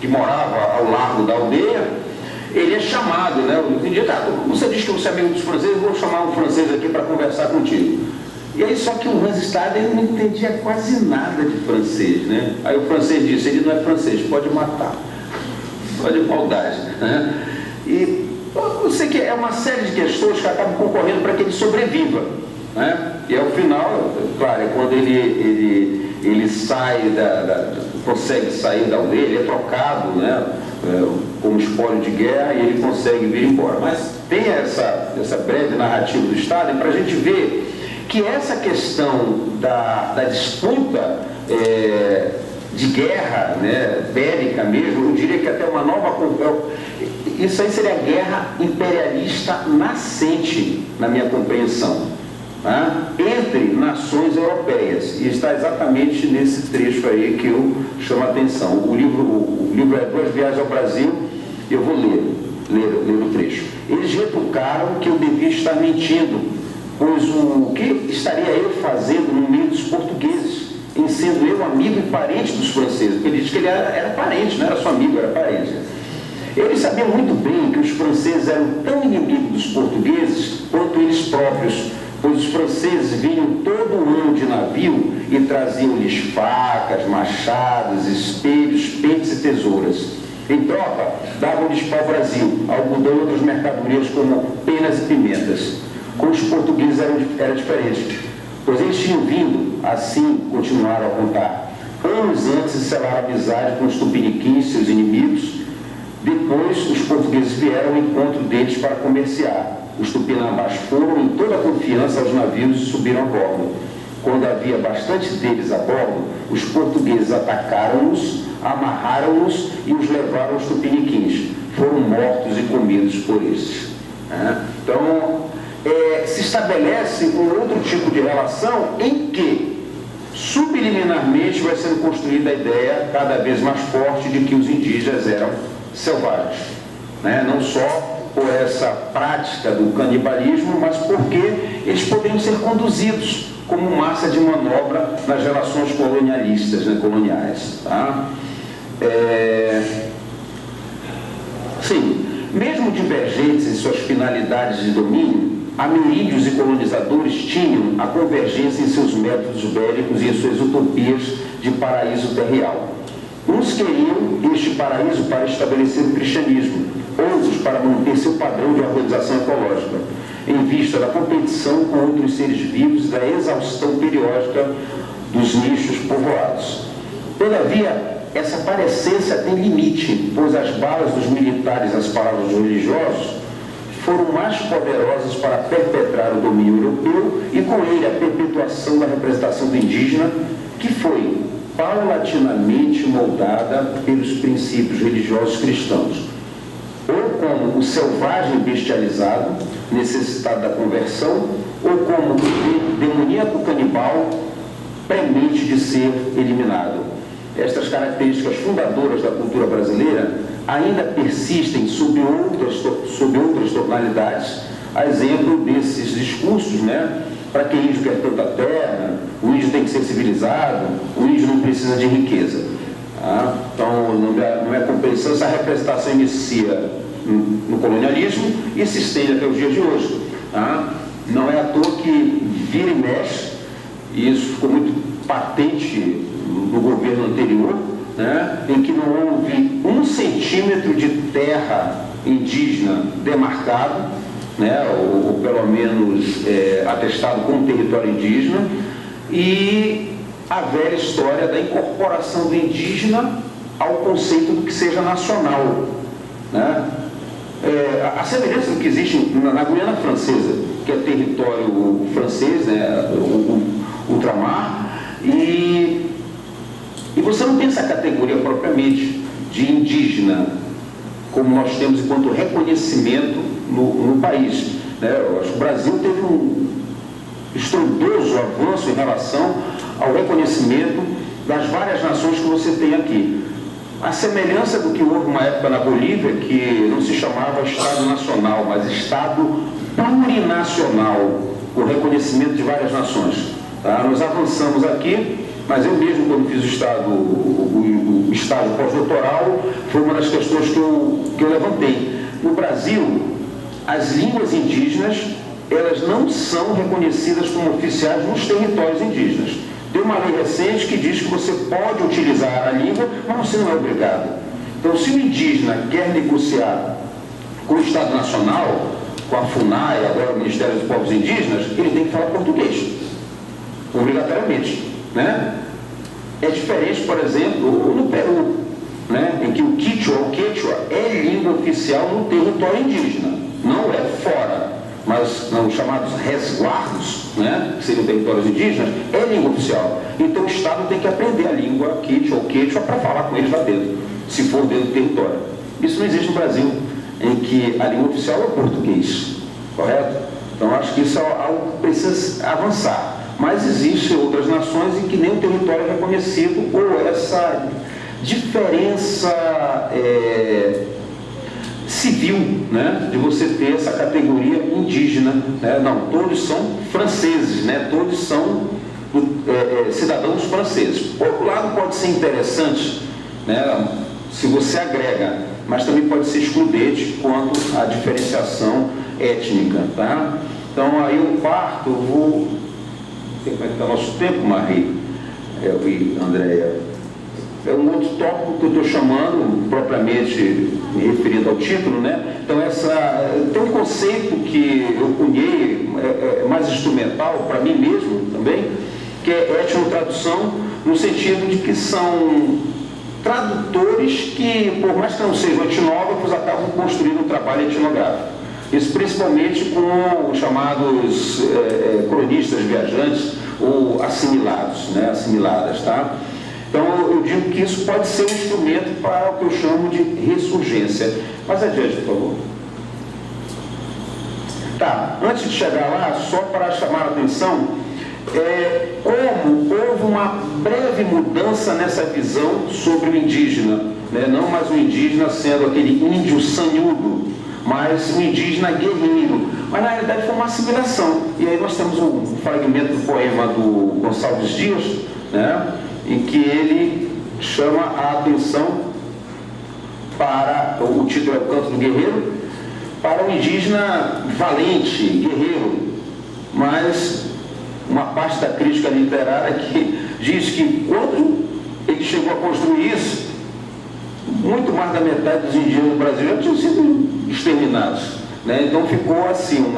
que morava ao largo da aldeia, ele é chamado, né? Você diz que você é amigo dos franceses, eu vou chamar um francês aqui para conversar contigo. E aí, só que o Hans Staden não entendia quase nada de francês, né? Aí o francês disse, ele não é francês, pode matar. Só de maldade, né? E Eu sei que é uma série de questões que acabam concorrendo para que ele sobreviva, né? E ao final, claro, é quando ele sai consegue sair da aldeia, ele é trocado, né, como espólio de guerra, e ele consegue vir embora. Mas tem essa breve narrativa do Estado para a gente ver que essa questão da disputa de guerra, né, bélica mesmo, eu diria que até uma nova... Isso aí seria a guerra imperialista nascente, na minha compreensão, tá? Entre nações europeias, e está exatamente nesse trecho aí que eu chamo a atenção. O livro é Duas Viagens ao Brasil, eu vou ler o trecho. Eles retrucaram que eu devia estar mentindo, pois o que estaria eu fazendo no meio dos portugueses, em sendo eu amigo e parente dos franceses? Porque ele diz que ele era parente, não era só amigo, era parente. Eles sabiam muito bem que os franceses eram tão inimigos dos portugueses quanto eles próprios, pois os franceses vinham todo ano de navio e traziam-lhes facas, machados, espelhos, pentes e tesouras. Em troca, davam-lhes para o Brasil algodão e outras mercadorias como penas e pimentas. Com os portugueses era diferente, pois eles tinham vindo, assim continuaram a contar, anos antes de selar amizade com os tupiniquins, seus inimigos. Depois, os portugueses vieram ao encontro deles para comerciar. Os tupinambás foram em toda a confiança aos navios e subiram a bordo. Quando havia bastante deles a bordo, os portugueses atacaram-nos, amarraram-nos e os levaram aos tupiniquins. Foram mortos e comidos por estes. Então, se estabelece um outro tipo de relação em que, subliminarmente, vai sendo construída a ideia cada vez mais forte de que os indígenas eram selvagens, né? Não só por essa prática do canibalismo, mas porque eles poderiam ser conduzidos como massa de manobra nas relações colonialistas, né, coloniais. Tá? Sim, mesmo divergentes em suas finalidades de domínio, ameríndios e colonizadores tinham a convergência em seus métodos bélicos e em suas utopias de paraíso terreal. Uns queriam este paraíso para estabelecer o cristianismo, outros para manter seu padrão de organização ecológica, em vista da competição com outros seres vivos e da exaustão periódica dos nichos povoados. Todavia, essa parecência tem limite, pois as balas dos militares, as palavras dos religiosos, foram mais poderosas para perpetrar o domínio europeu e com ele a perpetuação da representação do indígena, que foi paulatinamente moldada pelos princípios religiosos cristãos, ou como o selvagem bestializado, necessitado da conversão, ou como o demoníaco canibal, premente de ser eliminado. Estas características fundadoras da cultura brasileira ainda persistem sob outras tonalidades, a exemplo desses discursos, né? Para que índio quer tanta terra, o índio tem que ser civilizado, o índio não precisa de riqueza. Tá? Então, não é compreensão, essa representação inicia no colonialismo e se estende até os dias de hoje. Tá? Não é à toa que vira e mexe, e isso ficou muito patente no governo anterior, né? Em que não houve 1 centímetro de terra indígena demarcado, né, ou pelo menos atestado como território indígena, e a velha história da incorporação do indígena ao conceito do que seja nacional, né? A semelhança do que existe na Guiana Francesa, que é território francês, né, o ultramar, e você não pensa a categoria propriamente de indígena, como nós temos enquanto reconhecimento no país, né? Eu acho que o Brasil teve um estrondoso avanço em relação ao reconhecimento das várias nações que você tem aqui. A semelhança do que houve uma época na Bolívia, que não se chamava Estado Nacional, mas Estado Plurinacional, o reconhecimento de várias nações. Tá? Nós avançamos aqui, mas eu mesmo, quando fiz o estágio pós-doutoral, foi uma das questões que eu levantei. No Brasil, as línguas indígenas, elas não são reconhecidas como oficiais nos territórios indígenas. Tem uma lei recente que diz que você pode utilizar a língua, mas você não é obrigado. Então, se o indígena quer negociar com o Estado Nacional, com a FUNAI, agora o Ministério dos Povos Indígenas, ele tem que falar português, obrigatoriamente, né? É diferente, por exemplo, no Peru, né? Em que o Quechua é língua oficial no território indígena, não é fora, mas nos chamados resguardos, né? Que seriam territórios indígenas, é língua oficial. Então o Estado tem que aprender a língua Quechua para falar com eles lá dentro, se for dentro do território. Isso não existe no Brasil, em que a língua oficial é o português, correto? Então acho que isso é algo que precisa avançar. Mas existem outras nações em que nem o território é reconhecido, ou essa diferença civil, né, de você ter essa categoria indígena, né? Não, todos são franceses, né? Todos são cidadãos franceses. Por outro lado, pode ser interessante, né, se você agrega, mas também pode ser excludente quanto à diferenciação étnica, tá? Então aí eu parto, vou... Não sei como é que está o nosso tempo, Marie e Andréia. É um outro tópico que eu estou chamando, propriamente me referindo ao título, né? Então, tem um conceito que eu cunhei, mais instrumental, para mim mesmo também, que é etnotradução, no sentido de que são tradutores que, por mais que não sejam etnógrafos, acabam construindo um trabalho etnográfico. Isso principalmente com os chamados cronistas viajantes ou assimilados, né? Assimiladas, tá? Então eu digo que isso pode ser um instrumento para o que eu chamo de ressurgência. Mais adiante, por favor. Tá, antes de chegar lá, só para chamar a atenção, como houve uma breve mudança nessa visão sobre o indígena, né? Não mais o indígena sendo aquele índio sanhudo, mas um indígena guerreiro. Mas na realidade foi uma assimilação. E aí nós temos um fragmento do poema do Gonçalves Dias, né, em que ele chama a atenção para, o título é O Canto do Guerreiro, para o indígena valente, guerreiro, mas uma parte da crítica literária que diz que quando ele chegou a construir isso, muito mais da metade dos indígenas do Brasil já tinham sido exterminados, né? Então ficou assim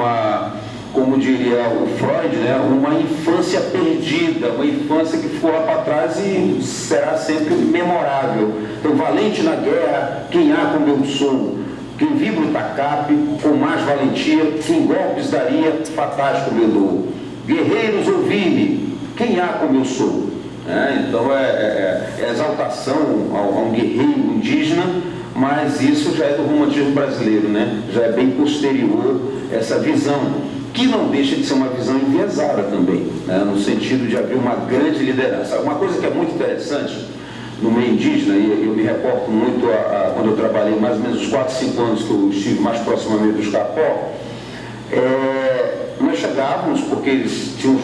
como diria o Freud, né, uma infância perdida, uma infância que ficou lá para trás e será sempre memorável. Então, valente na guerra, quem há como eu sou, quem vibra o tacape com mais valentia, quem golpes daria, fatais como eu dou. Guerreiros, ouvi-me, quem há como eu sou. Então é exaltação a um guerreiro indígena, mas isso já é do romantismo brasileiro, né? Já é bem posterior essa visão, que não deixa de ser uma visão enviesada também, né? No sentido de haver uma grande liderança. Uma coisa que é muito interessante no meio indígena, e eu me reporto muito quando eu trabalhei mais ou menos uns 4, 5 anos que eu estive mais proximamente dos Capó, nós chegávamos, porque eles tinham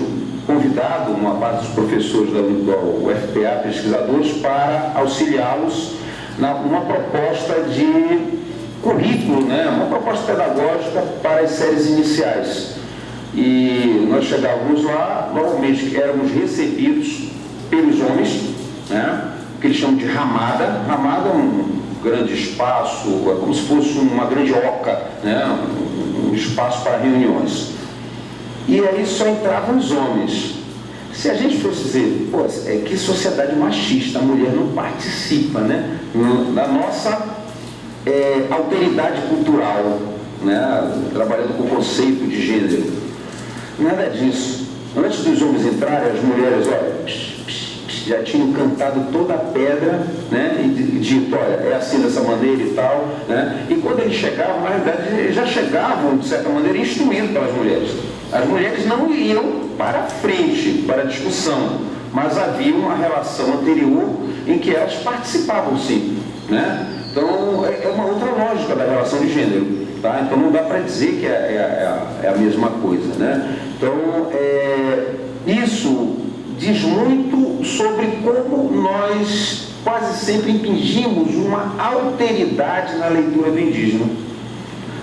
convidado uma parte dos professores da UFPA, pesquisadores, para auxiliá-los numa proposta de currículo, né? Uma proposta pedagógica para as séries iniciais. E nós chegávamos lá, normalmente éramos recebidos pelos homens, né? Que eles chamam de ramada. Ramada é um grande espaço, é como se fosse uma grande oca, né? Um espaço para reuniões. E aí só entravam os homens. Se a gente fosse dizer, pô, que sociedade machista, a mulher não participa, né? Na nossa alteridade cultural, né? Trabalhando com o conceito de gênero. Nada disso. Antes dos homens entrarem, as mulheres, olha, já tinham cantado toda a pedra, né? E dito, olha, é assim dessa maneira e tal, né? E quando eles chegavam, na verdade, eles já chegavam, de certa maneira, instruídos pelas mulheres. As mulheres não iam para frente, para a discussão, mas havia uma relação anterior em que elas participavam, sim, né? Então, é uma outra lógica da relação de gênero, tá? Então, não dá para dizer que é a mesma coisa, né? Então, isso diz muito sobre como nós quase sempre impingimos uma alteridade na leitura do indígena.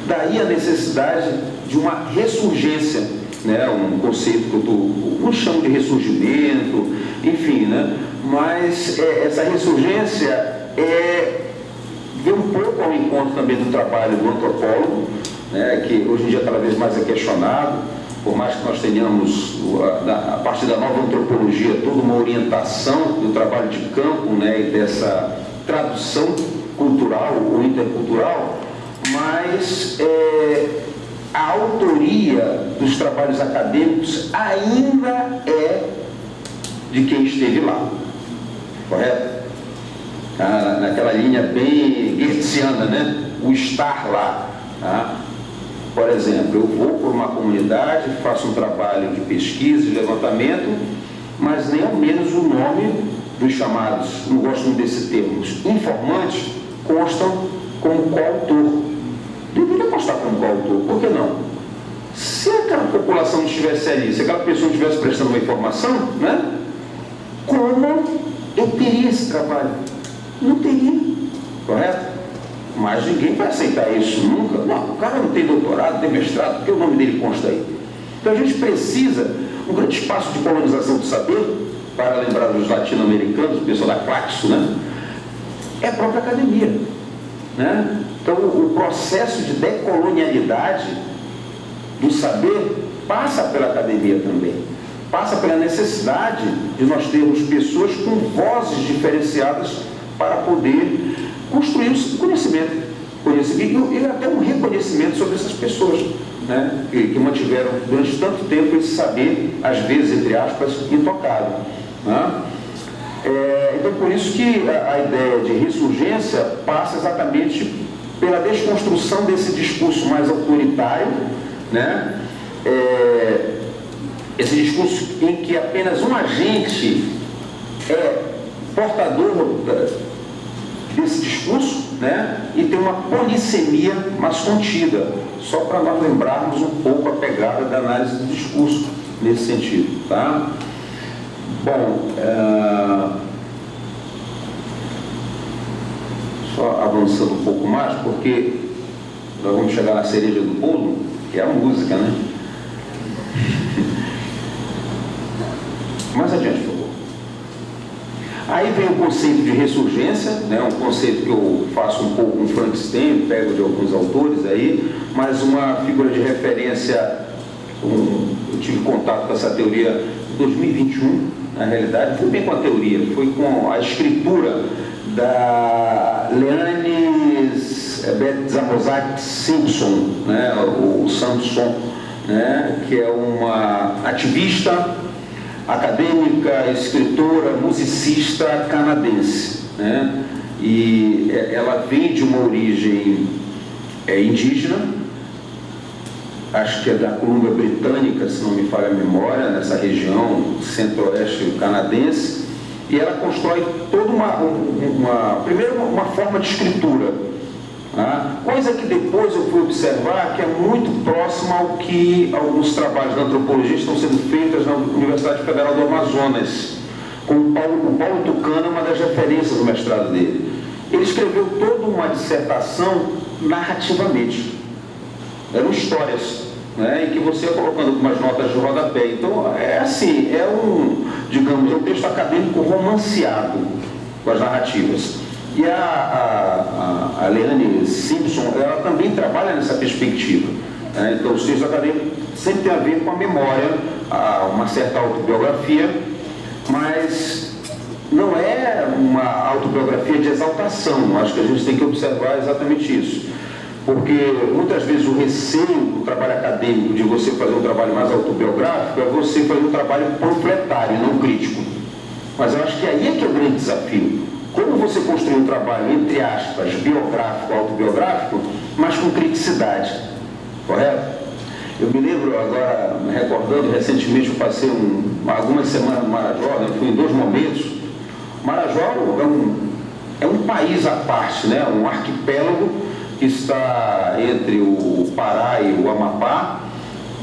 Daí a necessidade de uma ressurgência, né? Um conceito que eu não chamo de ressurgimento, enfim, né? Mas essa ressurgência vê um pouco ao encontro também do trabalho do antropólogo, né, que hoje em dia cada vez mais é questionado, por mais que nós tenhamos, a partir da nova antropologia, toda uma orientação do trabalho de campo, né, e dessa tradução cultural ou intercultural, mas a autoria dos trabalhos acadêmicos ainda é de quem esteve lá, correto? Naquela linha bem goetheana, né? O estar lá. Tá? Por exemplo, eu vou por uma comunidade, faço um trabalho de pesquisa, de levantamento, mas nem ao menos o nome dos chamados, não gosto muito desse termo, informantes, constam como coautor. Deveria constar como coautor, por que não? Se aquela população não estivesse ali, se aquela pessoa não estivesse prestando uma informação, né? Como eu teria esse trabalho? Não teria, correto? Mas ninguém vai aceitar isso nunca. Não, o cara não tem doutorado, tem mestrado, porque o nome dele consta aí. Então a gente precisa um grande espaço de colonização do saber, para lembrar dos latino-americanos, o pessoal da Claxo, né? É a própria academia, né? Então o processo de decolonialidade do saber passa pela academia também. Passa pela necessidade de nós termos pessoas com vozes diferenciadas para poder construir o conhecimento e até um reconhecimento sobre essas pessoas, né, que mantiveram durante tanto tempo esse saber, às vezes, entre aspas, intocado. Né? Então, por isso que a ideia de ressurgência passa exatamente pela desconstrução desse discurso mais autoritário, né? Esse discurso em que apenas um agente é portador desse discurso, né? E tem uma polissemia mais contida, só para nós lembrarmos um pouco a pegada da análise do discurso nesse sentido, tá? Bom, só avançando um pouco mais, porque nós vamos chegar na cereja do bolo, que é a música, né? Mais adiante, por favor. Aí vem o conceito de ressurgência, né? Um conceito que eu faço um pouco com Frankenstein, pego de alguns autores aí, mas uma figura de referência, eu tive contato com essa teoria em 2021, na realidade, foi bem com a teoria, foi com a escritura da Leanne Zamozak Simpson, né? O Samson, né? Que é uma ativista acadêmica, escritora, musicista canadense, né? E ela vem de uma origem indígena, acho que é da Colômbia Britânica, se não me falha a memória, nessa região centro-oeste canadense, e ela constrói toda primeiro uma forma de escritura, né? Coisa que depois eu fui observar que é muito próxima ao que alguns trabalhos da antropologia estão sendo feitos na Universidade Federal do Amazonas, com o Paulo Tucano, uma das referências do mestrado dele. Ele escreveu toda uma dissertação narrativamente, eram histórias, né, em que você ia colocando algumas notas de rodapé. Então é assim, digamos, um texto acadêmico romanceado com as narrativas. E a Leanne Simpson, ela também trabalha nessa perspectiva, né? Então os textos acadêmicos sempre têm a ver com a memória, uma certa autobiografia, mas não é uma autobiografia de exaltação. Acho que a gente tem que observar exatamente isso, porque muitas vezes o receio do trabalho acadêmico de você fazer um trabalho mais autobiográfico é você fazer um trabalho panfletário, não crítico. Mas eu acho que aí é que é o grande desafio. Como você construir um trabalho, entre aspas, biográfico, autobiográfico, mas com criticidade, correto? Eu me lembro agora, me recordando, recentemente eu passei algumas semanas no Marajó, né? Fui em 2 momentos. Marajó é um país à parte, né? Um arquipélago que está entre o Pará e o Amapá,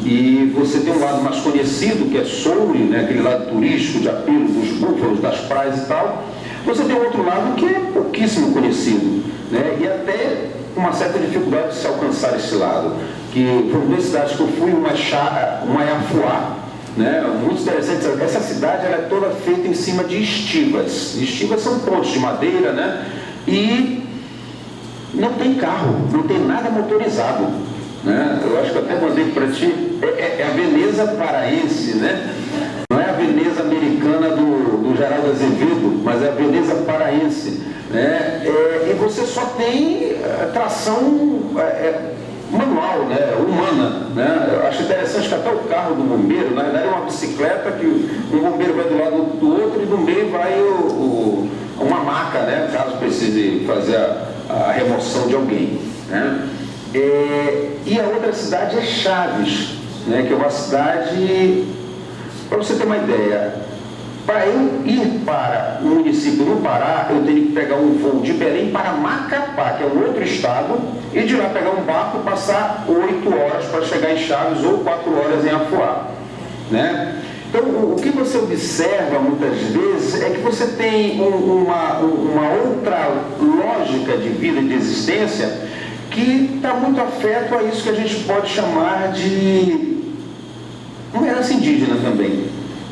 e você tem um lado mais conhecido, que é Soure, né? Aquele lado turístico de apelo dos búfalos, das praias e tal. Você tem outro lado que é pouquíssimo conhecido, né? E até uma certa dificuldade de se alcançar esse lado, que foram 2 cidades que eu fui, uma Iafuá, né? Muito interessante. Essa cidade ela é toda feita em cima de estivas. Estivas são pontes de madeira, né? E não tem carro, não tem nada motorizado, né? Eu acho que eu até mandei para ti, é a Veneza paraense, né? Não é a Veneza americana do Geraldo Azevedo, mas é a Veneza paraense, né? E você só tem tração manual, né? Humana, né? Eu acho interessante que até o carro do bombeiro, na verdade é uma bicicleta que um bombeiro vai do lado do outro e no meio vai uma maca, né? Caso precise fazer a remoção de alguém, né? E a outra cidade é Chaves, né? Que é uma cidade, para você ter uma ideia, para eu ir para o município no Pará, eu teria que pegar um voo de Belém para Macapá, que é um outro estado, e de lá pegar um barco e passar 8 horas para chegar em Chaves ou 4 horas em Afuá, né? Então, o que você observa muitas vezes é que você tem uma outra lógica de vida e de existência que está muito afeto a isso que a gente pode chamar de uma herança indígena também,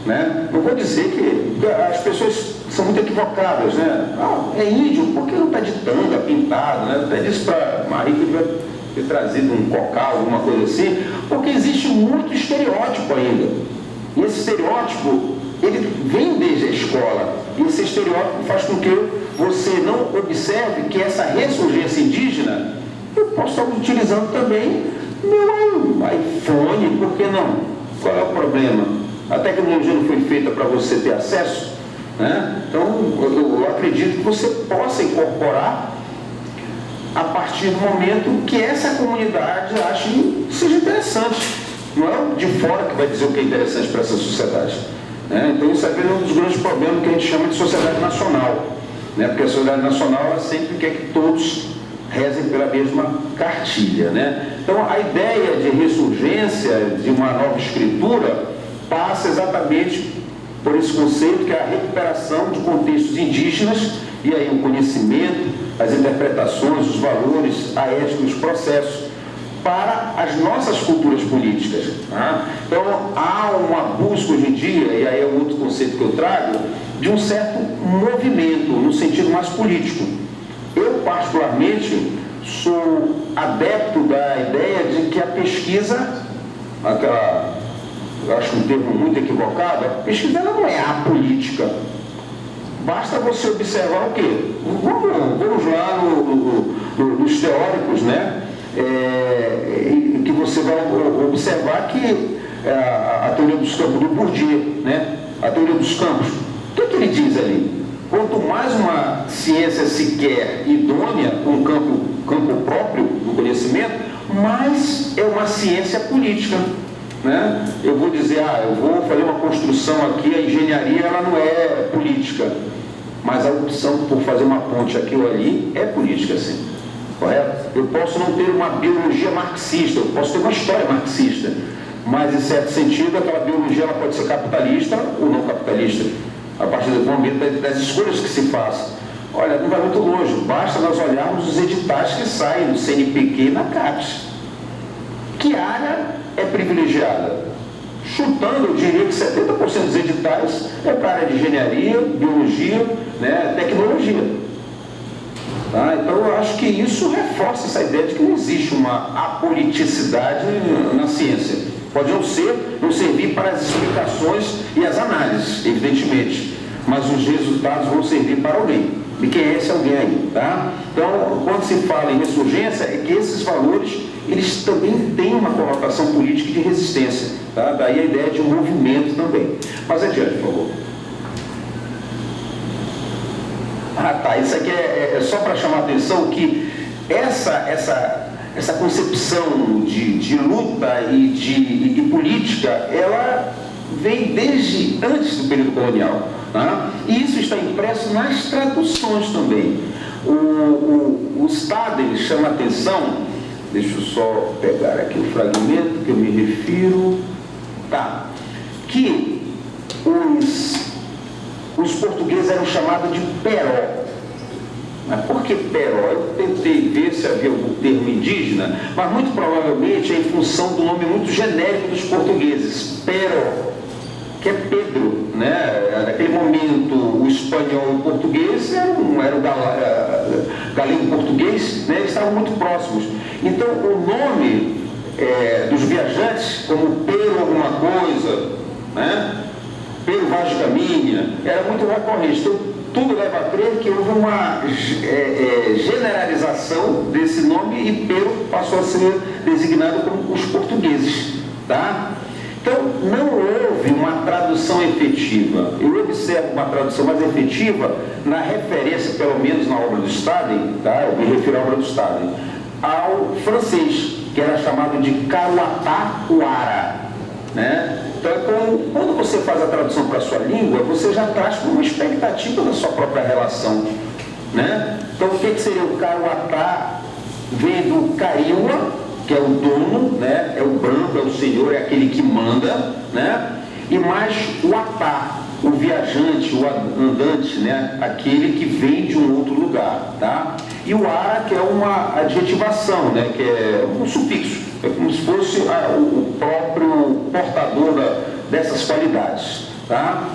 né? Não vou dizer que as pessoas são muito equivocadas, né? É índio, por que não está de tanga, pintado, né? Até disse para Marie que devia ter trazido um cocal, alguma coisa assim, porque existe muito estereótipo ainda. E esse estereótipo, ele vem desde a escola. E esse estereótipo faz com que você não observe que essa ressurgência indígena, eu posso estar utilizando também meu iPhone, por que não? Qual é o problema? A tecnologia não foi feita para você ter acesso, né? Então, eu acredito que você possa incorporar a partir do momento que essa comunidade ache seja interessante. Não é o de fora que vai dizer o que é interessante para essa sociedade, né? Então, isso aqui é um dos grandes problemas que a gente chama de sociedade nacional, né? Porque a sociedade nacional ela sempre quer que todos rezem pela mesma cartilha, né? Então, a ideia de ressurgência de uma nova escritura passa exatamente por esse conceito que é a recuperação de contextos indígenas e aí o conhecimento, as interpretações, os valores, a ética e os processos para as nossas culturas políticas, tá? Então, há uma busca hoje em dia, e aí é um outro conceito que eu trago, de um certo movimento, no sentido mais político. Eu, particularmente, sou adepto da ideia de que a pesquisa, eu acho um termo muito equivocado, a pesquisa ela não é apolítica. Basta você observar o quê? Vamos lá nos teóricos, né? Que você vai observar que a teoria dos campos do Bourdieu, né? A teoria dos campos, o que ele diz ali? Quanto mais uma ciência se quer idônea, um campo próprio do conhecimento, mais é uma ciência política, né? Eu vou dizer, eu vou fazer uma construção aqui, a engenharia ela não é política, mas a opção por fazer uma ponte aqui ou ali é política, sim. Correto? Eu posso não ter uma biologia marxista, eu posso ter uma história marxista, mas em certo sentido aquela biologia ela pode ser capitalista ou não capitalista, a partir do momento das escolhas que se faz. Olha, não vai muito longe, basta nós olharmos os editais que saem do CNPq e na CAPES. Que área é privilegiada? Chutando, eu diria que 70% dos editais é para a área de engenharia, biologia, né, tecnologia. Tá? Então, eu acho que isso reforça essa ideia de que não existe uma apoliticidade na ciência. Pode não servir para as explicações e as análises, evidentemente, mas os resultados vão servir para alguém. E quem é esse alguém aí? Tá? Então, quando se fala em ressurgência, é que esses valores, eles também têm uma conotação política de resistência. Tá? Daí a ideia de um movimento também. Mas adiante, por favor. Isso aqui é só para chamar a atenção que essa concepção de luta e de política, ela vem desde antes do período colonial. Tá? E isso está impresso nas traduções também. O Staden chama a atenção, deixa eu só pegar aqui o fragmento que eu me refiro, que os portugueses eram chamados de peró. Mas por que peró? Eu tentei ver se havia algum termo indígena, mas muito provavelmente é em função do nome muito genérico dos portugueses, Pero, que é Pedro, né? Naquele momento o espanhol e o português eram da língua português, né, eles estavam muito próximos. Então, o nome dos viajantes, como Pero alguma coisa, né, Pero Vaz de Caminha, era muito recorrente. Então, tudo leva a crer que houve uma generalização desse nome e Pero passou a ser designado como os portugueses, tá? Então, não houve uma tradução efetiva. Eu observo uma tradução mais efetiva na referência, pelo menos na obra do Staden, tá? Eu me refiro à obra do Staden, ao francês, que era chamado de Caruatá-Uara, né? Então, quando você faz a tradução para a sua língua, você já traz com uma expectativa da sua própria relação, né? Então, o que seria o Caruatá? Vem do Cariua, que é o dono, né? É o branco, é o senhor, é aquele que manda, né? E mais o Atá, o viajante, o andante, né? Aquele que vem de um outro lugar, tá? E o Ara, que é uma adjetivação, né? Que é um sufixo, é como se fosse o próprio portador dessas qualidades, tá?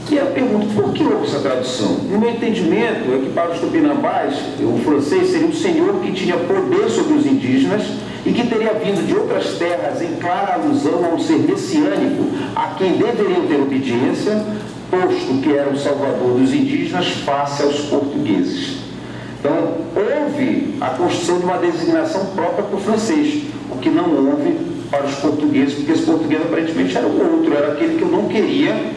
E eu pergunto, por que houve essa tradução? No meu entendimento é que para os tupinambás, o francês seria um senhor que tinha poder sobre os indígenas e que teria vindo de outras terras em clara alusão a um ser messiânico a quem deveriam ter obediência, posto que era o salvador dos indígenas face aos portugueses. Então, houve a construção de uma designação própria para o francês, o que não houve para os portugueses, porque esse português aparentemente era o outro, era aquele que eu não queria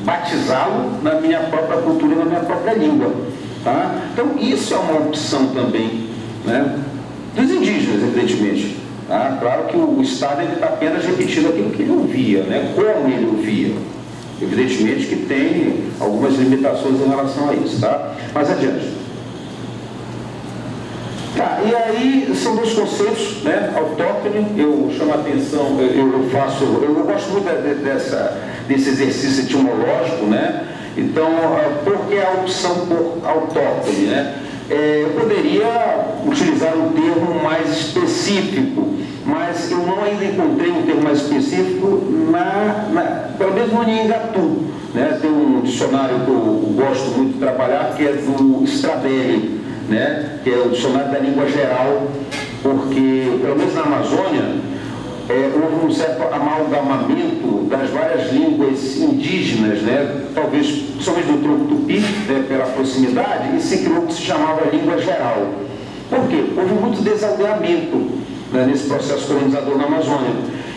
batizá-lo na minha própria cultura, na minha própria língua, tá? Então, isso é uma opção também, né, dos indígenas, evidentemente, tá? Claro que o Estado está apenas repetindo aquilo que ele ouvia, né, como ele ouvia. Evidentemente que tem algumas limitações em relação a isso, tá? Mas adiante. Tá, e aí são dois conceitos, né, autóctone, eu chamo a atenção, eu gosto muito desse exercício etimológico, né? Então, por que a opção por autóctone, né? Eu poderia utilizar um termo mais específico, mas eu não ainda encontrei um termo mais específico, pelo menos no Nhangatu, né? Tem um dicionário que eu gosto muito de trabalhar, que é do Stradelli, né? Que é o dicionário da língua geral, porque, pelo menos na Amazônia, houve um certo amalgamamento das várias línguas indígenas, né? Talvez somente do tronco tupi, né? Pela proximidade, e se criou o que se chamava língua geral. Por quê? Houve muito desaldeamento, né, nesse processo colonizador na Amazônia.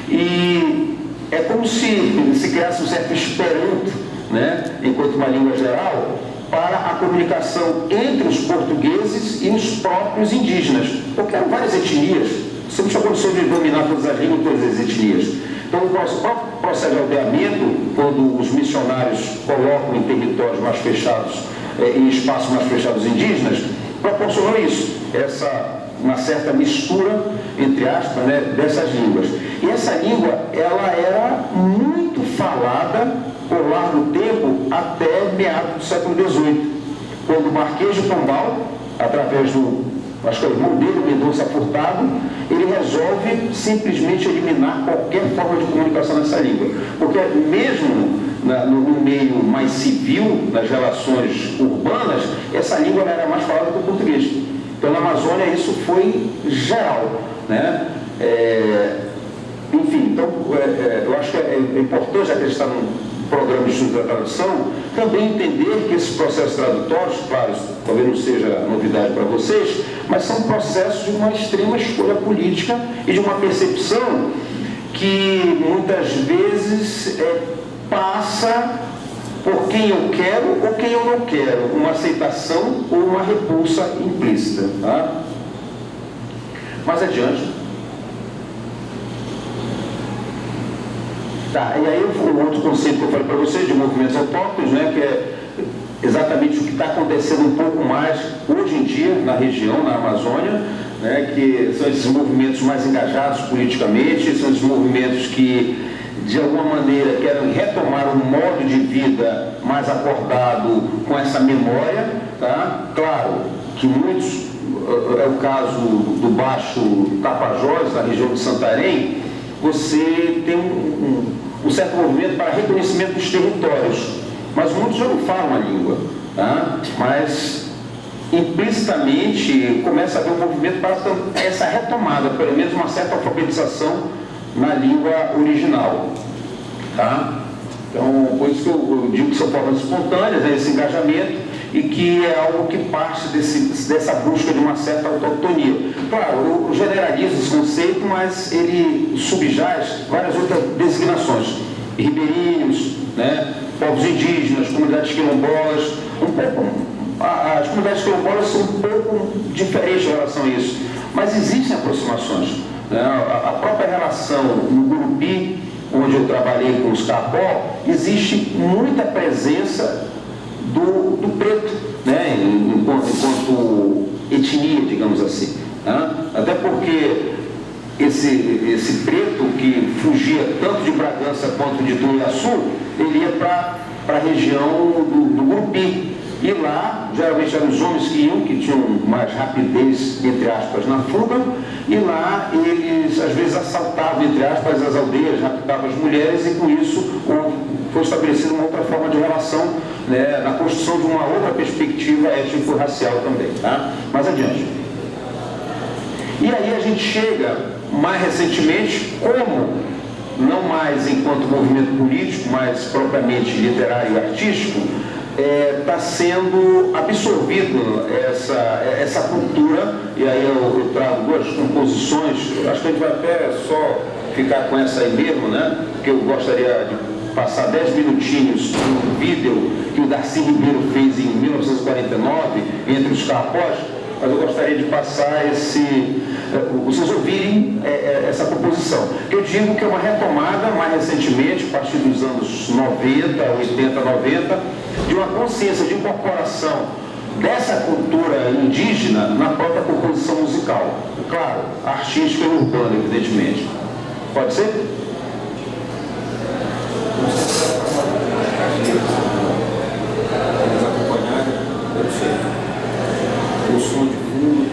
E é como se criasse um certo esperanto, né? Enquanto uma língua geral, para a comunicação entre os portugueses e os próprios indígenas, porque eram várias etnias, sempre tinha condição de dominar todas as línguas e todas as etnias. Então, o próprio processo de aldeamento, quando os missionários colocam em territórios mais fechados, em espaços mais fechados indígenas, proporcionou isso, uma certa mistura, entre aspas, né, dessas línguas. E essa língua, ela era muito falada por largo tempo até meados do século XVIII, quando o Marquês de Pombal, através acho que é o irmão dele, Mendonça Furtado, ele resolve simplesmente eliminar qualquer forma de comunicação nessa língua. Porque mesmo no meio mais civil, nas relações urbanas, essa língua era mais falada que o português. Então, na Amazônia, isso foi geral, né? Enfim, então, eu acho que é importante acreditar num programa de estudo da tradução, também entender que esses processos tradutórios, claro, isso talvez não seja novidade para vocês, mas são processos de uma extrema escolha política e de uma percepção que muitas vezes passa por quem eu quero ou quem eu não quero, uma aceitação ou uma repulsa implícita, tá? Mais adiante. Tá, e aí o outro conceito que eu falei para vocês de movimentos autóctones, né, que é exatamente o que está acontecendo um pouco mais hoje em dia na região, na Amazônia, né, que são esses movimentos mais engajados politicamente, são esses movimentos que de alguma maneira querem retomar um modo de vida mais acordado com essa memória, tá? Claro que muitos, é o caso do Baixo Tapajós, na região de Santarém, você tem um certo movimento para reconhecimento dos territórios, mas muitos já não falam a língua, tá? Mas implicitamente começa a haver um movimento para essa retomada, pelo menos uma certa alfabetização na língua original. Tá? Então, por isso que eu digo que são formas espontâneas, né, esse engajamento, e que é algo que parte dessa busca de uma certa autonomia. Claro, eu generalizo esse conceito, mas ele subjaz várias outras designações. Ribeirinhos, né, povos indígenas, comunidades quilombolas, as comunidades quilombolas são um pouco diferentes em relação a isso, mas existem aproximações. Né? A própria relação no Gurupi, onde eu trabalhei com os Kaapó, existe muita presença do preto, né? enquanto etnia, digamos assim. Né? Até porque esse preto que fugia tanto de Bragança quanto de Tuiaçu, ele ia para a região do Gurupi. E lá, geralmente eram os homens que iam, que tinham mais rapidez, entre aspas, na fuga, e lá eles, às vezes, assaltavam, entre aspas, as aldeias, raptavam as mulheres, e com isso foi estabelecida uma outra forma de relação, né, na construção de uma outra perspectiva étnico-racial também. Tá? Mais adiante. E aí a gente chega, mais recentemente, como, não mais enquanto movimento político, mas propriamente literário e artístico, está sendo absorvido essa cultura, e aí eu trago duas composições, acho que a gente vai até só ficar com essa aí mesmo, né? Porque eu gostaria de passar 10 minutinhos no vídeo que o Darcy Ribeiro fez em 1949, entre os Kaapós, mas eu gostaria de passar vocês ouvirem essa composição. Eu digo que é uma retomada, mais recentemente, a partir dos anos 90, 80, 90, de uma consciência de incorporação dessa cultura indígena na própria composição musical. Claro, artística e urbana, evidentemente. Pode ser? O som de fundo.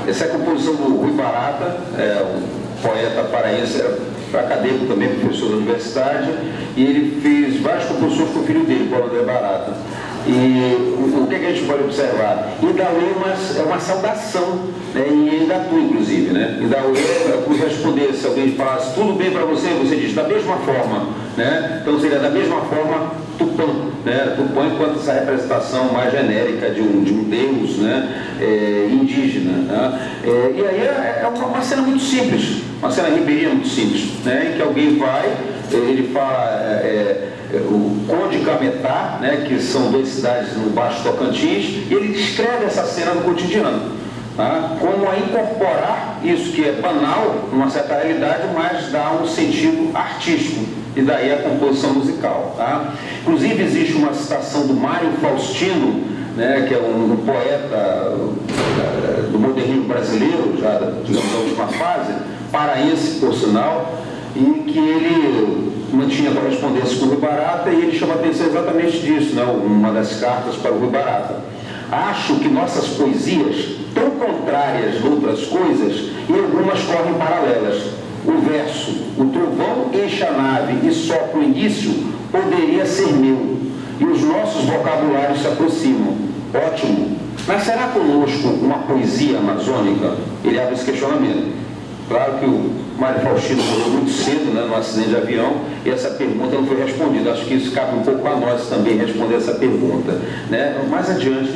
Essa é a composição do Rui Barata, um poeta paraense, acadêmico também, professor da universidade, e ele fez várias composições com o filho dele, Paulo André Barata. E o que a gente pode observar? Indauê é uma saudação, né, em Engatu, inclusive. Né? Indauê, por responder, se alguém falasse tudo bem para você, você diz da mesma forma. Né? Então seria da mesma forma Tupã. Né? Tupã enquanto essa representação mais genérica de um deus, né, indígena. Né? E aí é uma cena muito simples, uma cena ribeirinha muito simples, né, em que alguém vai ele fala o Conde Cametá, né, que são 2 cidades no Baixo Tocantins, e ele descreve essa cena no cotidiano, tá? Como a incorporar isso que é banal, numa certa realidade, mas dá um sentido artístico, e daí a composição musical. Tá? Inclusive existe uma citação do Mário Faustino, né, que é um poeta do modernismo brasileiro, já digamos da última fase, paraense por sinal, e que ele mantinha correspondência com o Rui Barata, e ele chama a atenção exatamente disso, né, uma das cartas para o Rui Barata. Acho que nossas poesias, tão contrárias de outras coisas, e algumas correm paralelas. O verso, o trovão enche a nave e sopra o início, poderia ser meu, e os nossos vocabulários se aproximam. Ótimo. Mas será conosco uma poesia amazônica? Ele abre esse questionamento. Claro que o Mário Faustino morreu muito cedo, né, no acidente de avião, e essa pergunta não foi respondida. Acho que isso cabe um pouco a nós também responder essa pergunta. Né? Mais adiante,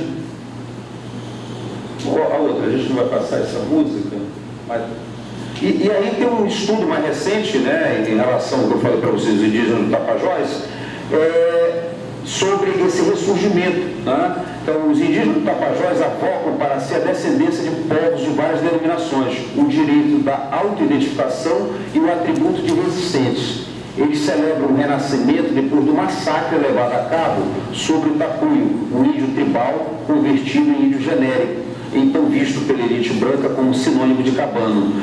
a outra, a gente não vai passar essa música, mas... E aí tem um estudo mais recente, né, em relação ao que eu falei para vocês, os indígenas do Tapajós, sobre esse ressurgimento. Né? Então, os indígenas do Tapajós avocam para si a descendência de povos de várias denominações, o direito da autoidentificação e o atributo de resistentes. Eles celebram o renascimento depois do massacre levado a cabo sobre o tapuio, o índio tribal convertido em índio genérico, então visto pela elite branca como sinônimo de cabano.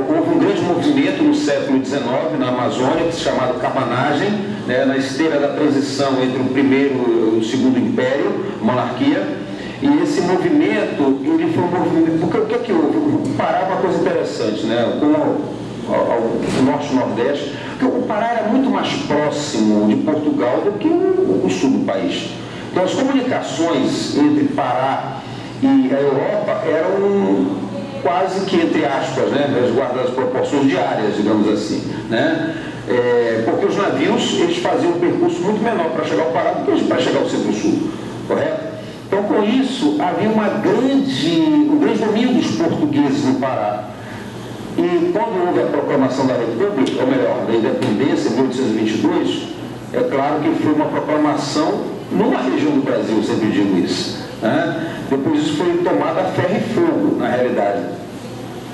Houve um grande movimento no século XIX na Amazônia, chamado cabanagem, né, na esteira da transição entre o primeiro e o segundo império, monarquia, e esse movimento, ele foi um movimento, porque o que é que houve? O Pará é uma coisa interessante, né, com ao norte e nordeste, porque o Pará era muito mais próximo de Portugal do que o sul do país. Então as comunicações entre Pará e a Europa eram quase que, entre aspas, né, guardadas as proporções diárias, digamos assim, né? Porque os navios, eles faziam um percurso muito menor para chegar ao Pará do que para chegar ao Centro-Sul, correto? Então, com isso, havia um grande domínio dos portugueses no Pará. E quando houve a proclamação da República, ou melhor, da Independência, em 1822, é claro que foi uma proclamação numa região do Brasil, eu sempre digo isso, né? Depois isso foi tomado a ferro e fogo, na realidade.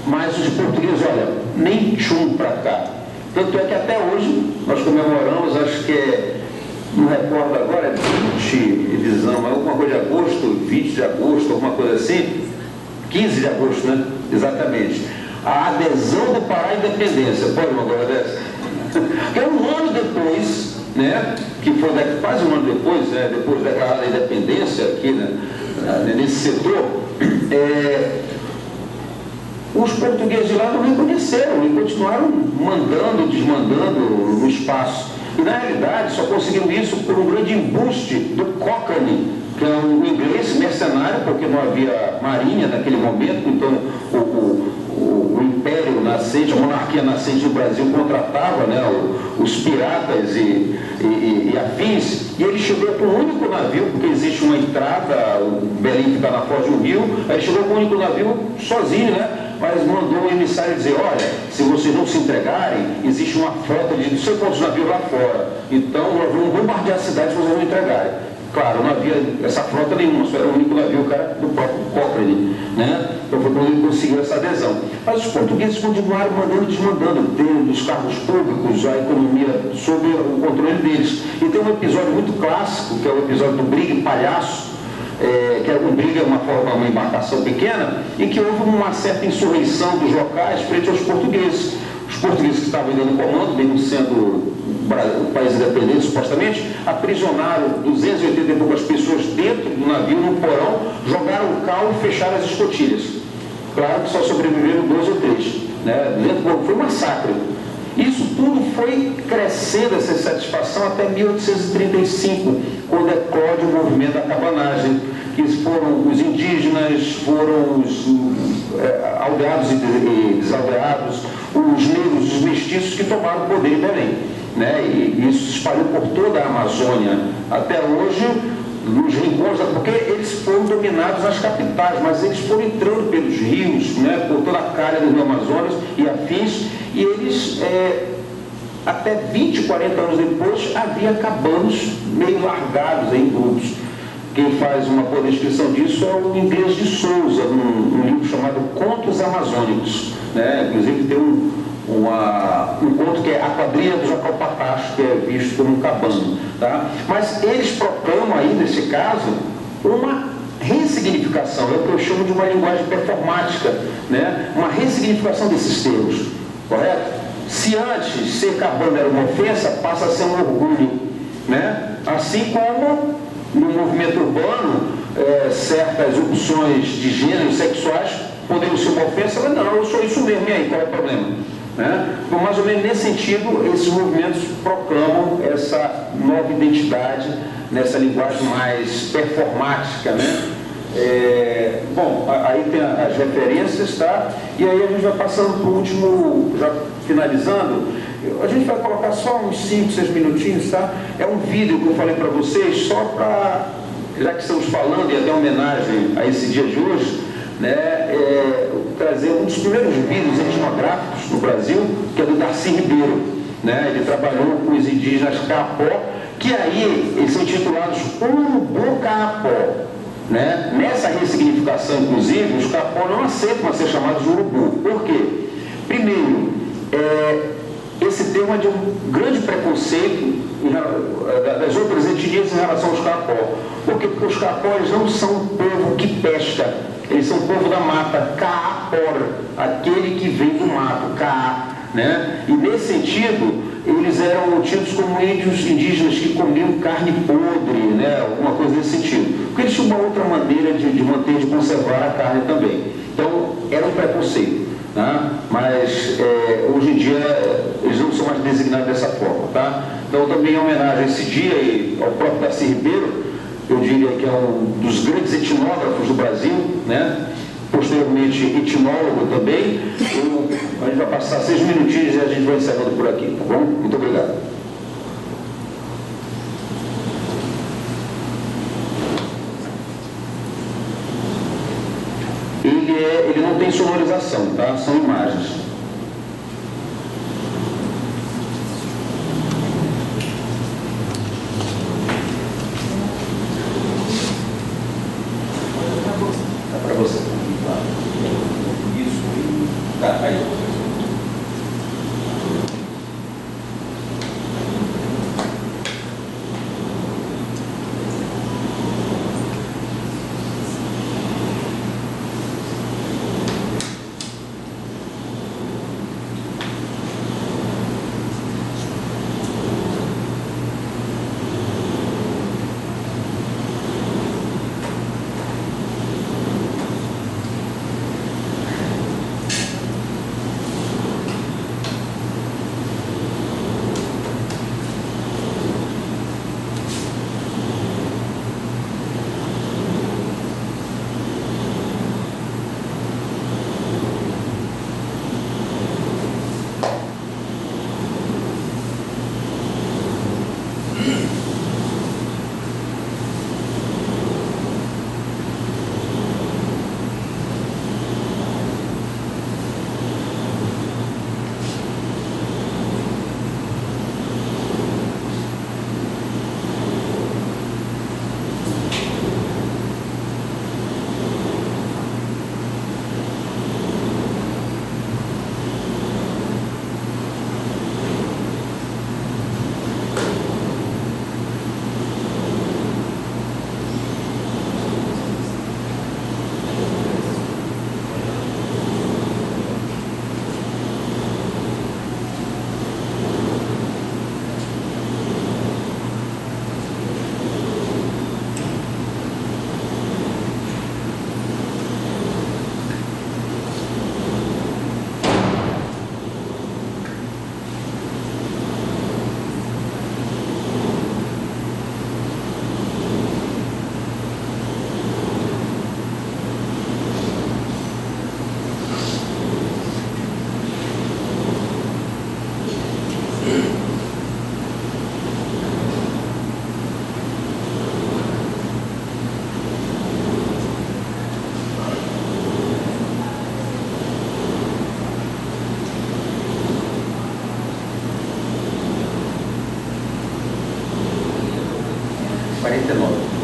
Mas os portugueses, olha, nem tchum para cá. Tanto é que até hoje nós comemoramos, acho que não recordo agora, é 20, Elisama, alguma coisa de agosto, 20 de agosto, alguma coisa assim, 15 de agosto, né? Exatamente. A adesão do Pará à independência. Pode uma coisa dessa? Porque um ano depois, né, que foi quase um ano depois, né, depois da declarada da independência aqui, né, nesse setor, os portugueses de lá não reconheceram e continuaram mandando, desmandando no espaço. E na realidade só conseguiram isso por um grande embuste do Cochrane, que é um inglês mercenário, porque não havia marinha naquele momento, então o império nascente, a monarquia nascente do Brasil contratava, né, os piratas e afins, e ele chegou com um único navio, porque existe uma entrada, o Belém fica na foz do rio, aí ele chegou com um único navio sozinho, né? Mas mandou um emissário dizer, olha, se vocês não se entregarem, existe uma frota de não sei quantos navios lá fora, então nós vamos bombardear a cidade se vocês não entregarem. Claro, não havia essa frota nenhuma, só era o único navio, o cara do próprio Cochrane, né? Então foi quando ele conseguiu essa adesão. Mas os portugueses continuaram mandando e desmandando, tendo os cargos públicos, a economia sob o controle deles. E tem um episódio muito clássico, que é o episódio do Briga e Palhaço, que é um briga, uma embarcação pequena, em que houve uma certa insurreição dos locais frente aos portugueses. Os portugueses que estavam ainda no comando, mesmo sendo o país independente, supostamente, aprisionaram 280 e poucas pessoas dentro do navio, no porão, jogaram o cal e fecharam as escotilhas. Claro que só sobreviveram 2 ou 3. Né? Foi um massacre. Isso tudo foi crescendo, essa insatisfação, até 1835, quando eclode o movimento da cabanagem, que foram os indígenas, foram os aldeados e desaldeados, os negros, os mestiços que tomaram o poder em Belém. Né? E isso se espalhou por toda a Amazônia. Até hoje, nos rincões, porque eles foram dominados nas capitais, mas eles foram entrando pelos rios, né, por toda a calha do Rio Amazonas e afins, e eles até 20, 40 anos depois, havia cabanos meio largados em grupos. Quem faz uma boa descrição disso é o inglês de Souza, num livro chamado Contos Amazônicos, né? Inclusive tem um conto que é A Quadrilha do Jacopatacho, que é visto como um cabano, tá? Mas eles proclamam aí, nesse caso, uma ressignificação, é o que eu chamo de uma linguagem performática, né? Uma ressignificação desses termos, correto? Se antes ser cabano era uma ofensa, passa a ser um orgulho, né? Assim como no movimento urbano, certas opções de gênero sexuais poderiam ser uma ofensa, mas não, eu sou isso mesmo, e aí, qual é o problema? Né? Então, mais ou menos nesse sentido, esses movimentos proclamam essa nova identidade, nessa linguagem mais performática, né? Bom, aí tem as referências, tá? E aí a gente vai passando para o último, já finalizando, a gente vai colocar só uns 5, 6 minutinhos, tá? É um vídeo que eu falei para vocês, só para, já que estamos falando, e até homenagem a esse dia de hoje, né, trazer um dos primeiros vídeos etnográficos no Brasil, que é do Darcy Ribeiro, né? Ele trabalhou com os indígenas Kaapó, que aí eles são intitulados Urubu Kaapó, né? Nessa ressignificação, inclusive, os Kaapó não aceitam ser chamados de Urubu. Por quê? Primeiro, esse termo é de um grande preconceito das outras etnias em relação aos Kaapó. Por quê? Porque os Kaapó não são um povo que pesca, eles são um povo da mata, Kaapor, aquele que vem do mato, Ka, né? E nesse sentido, eles eram tidos como índios indígenas que comiam carne podre, né? Alguma coisa nesse sentido. Porque eles tinham uma outra maneira de conservar a carne também. Então, era um preconceito. Tá? Mas hoje em dia eles não são mais designados dessa forma, tá? Então também em homenagem a esse dia e ao próprio Darcy Ribeiro, eu diria que é um dos grandes etnógrafos do Brasil, né? Posteriormente etnólogo também. A gente vai passar 6 minutinhos e a gente vai encerrando por aqui, tá bom? Muito obrigado. Ele não tem sonorização, tá? São imagens. Dá para você. Isso. Tá, aí. 49.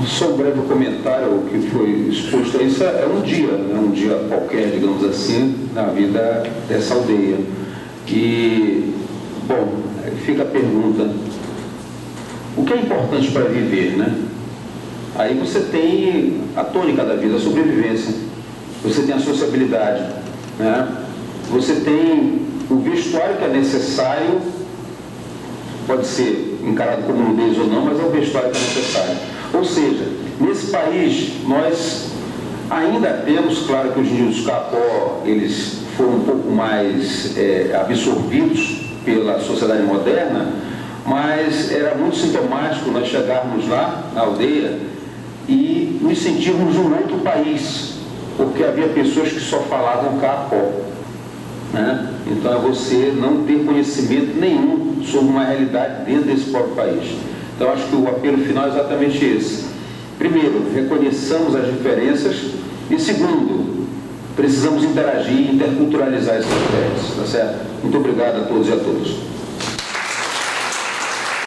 Só um breve comentário que foi exposto a isso. É um dia qualquer, digamos assim, na vida dessa aldeia. E, bom, fica a pergunta, o que é importante para viver, né? Aí você tem a tônica da vida, a sobrevivência, você tem a sociabilidade, né? Você tem o vestuário que é necessário, pode ser encarado como nudez ou não, mas é o vestuário que é necessário. Ou seja, nesse país nós ainda temos, claro que os índios Capó, eles foram um pouco mais absorvidos pela sociedade moderna, mas era muito sintomático nós chegarmos lá na aldeia e nos sentirmos num outro país, porque havia pessoas que só falavam Capó, né? Então é você não ter conhecimento nenhum sobre uma realidade dentro desse próprio país. Então, acho que o apelo final é exatamente esse. Primeiro, reconheçamos as diferenças e, segundo, precisamos interagir e interculturalizar esses aspectos, tá certo? Muito obrigado a todos e a todas.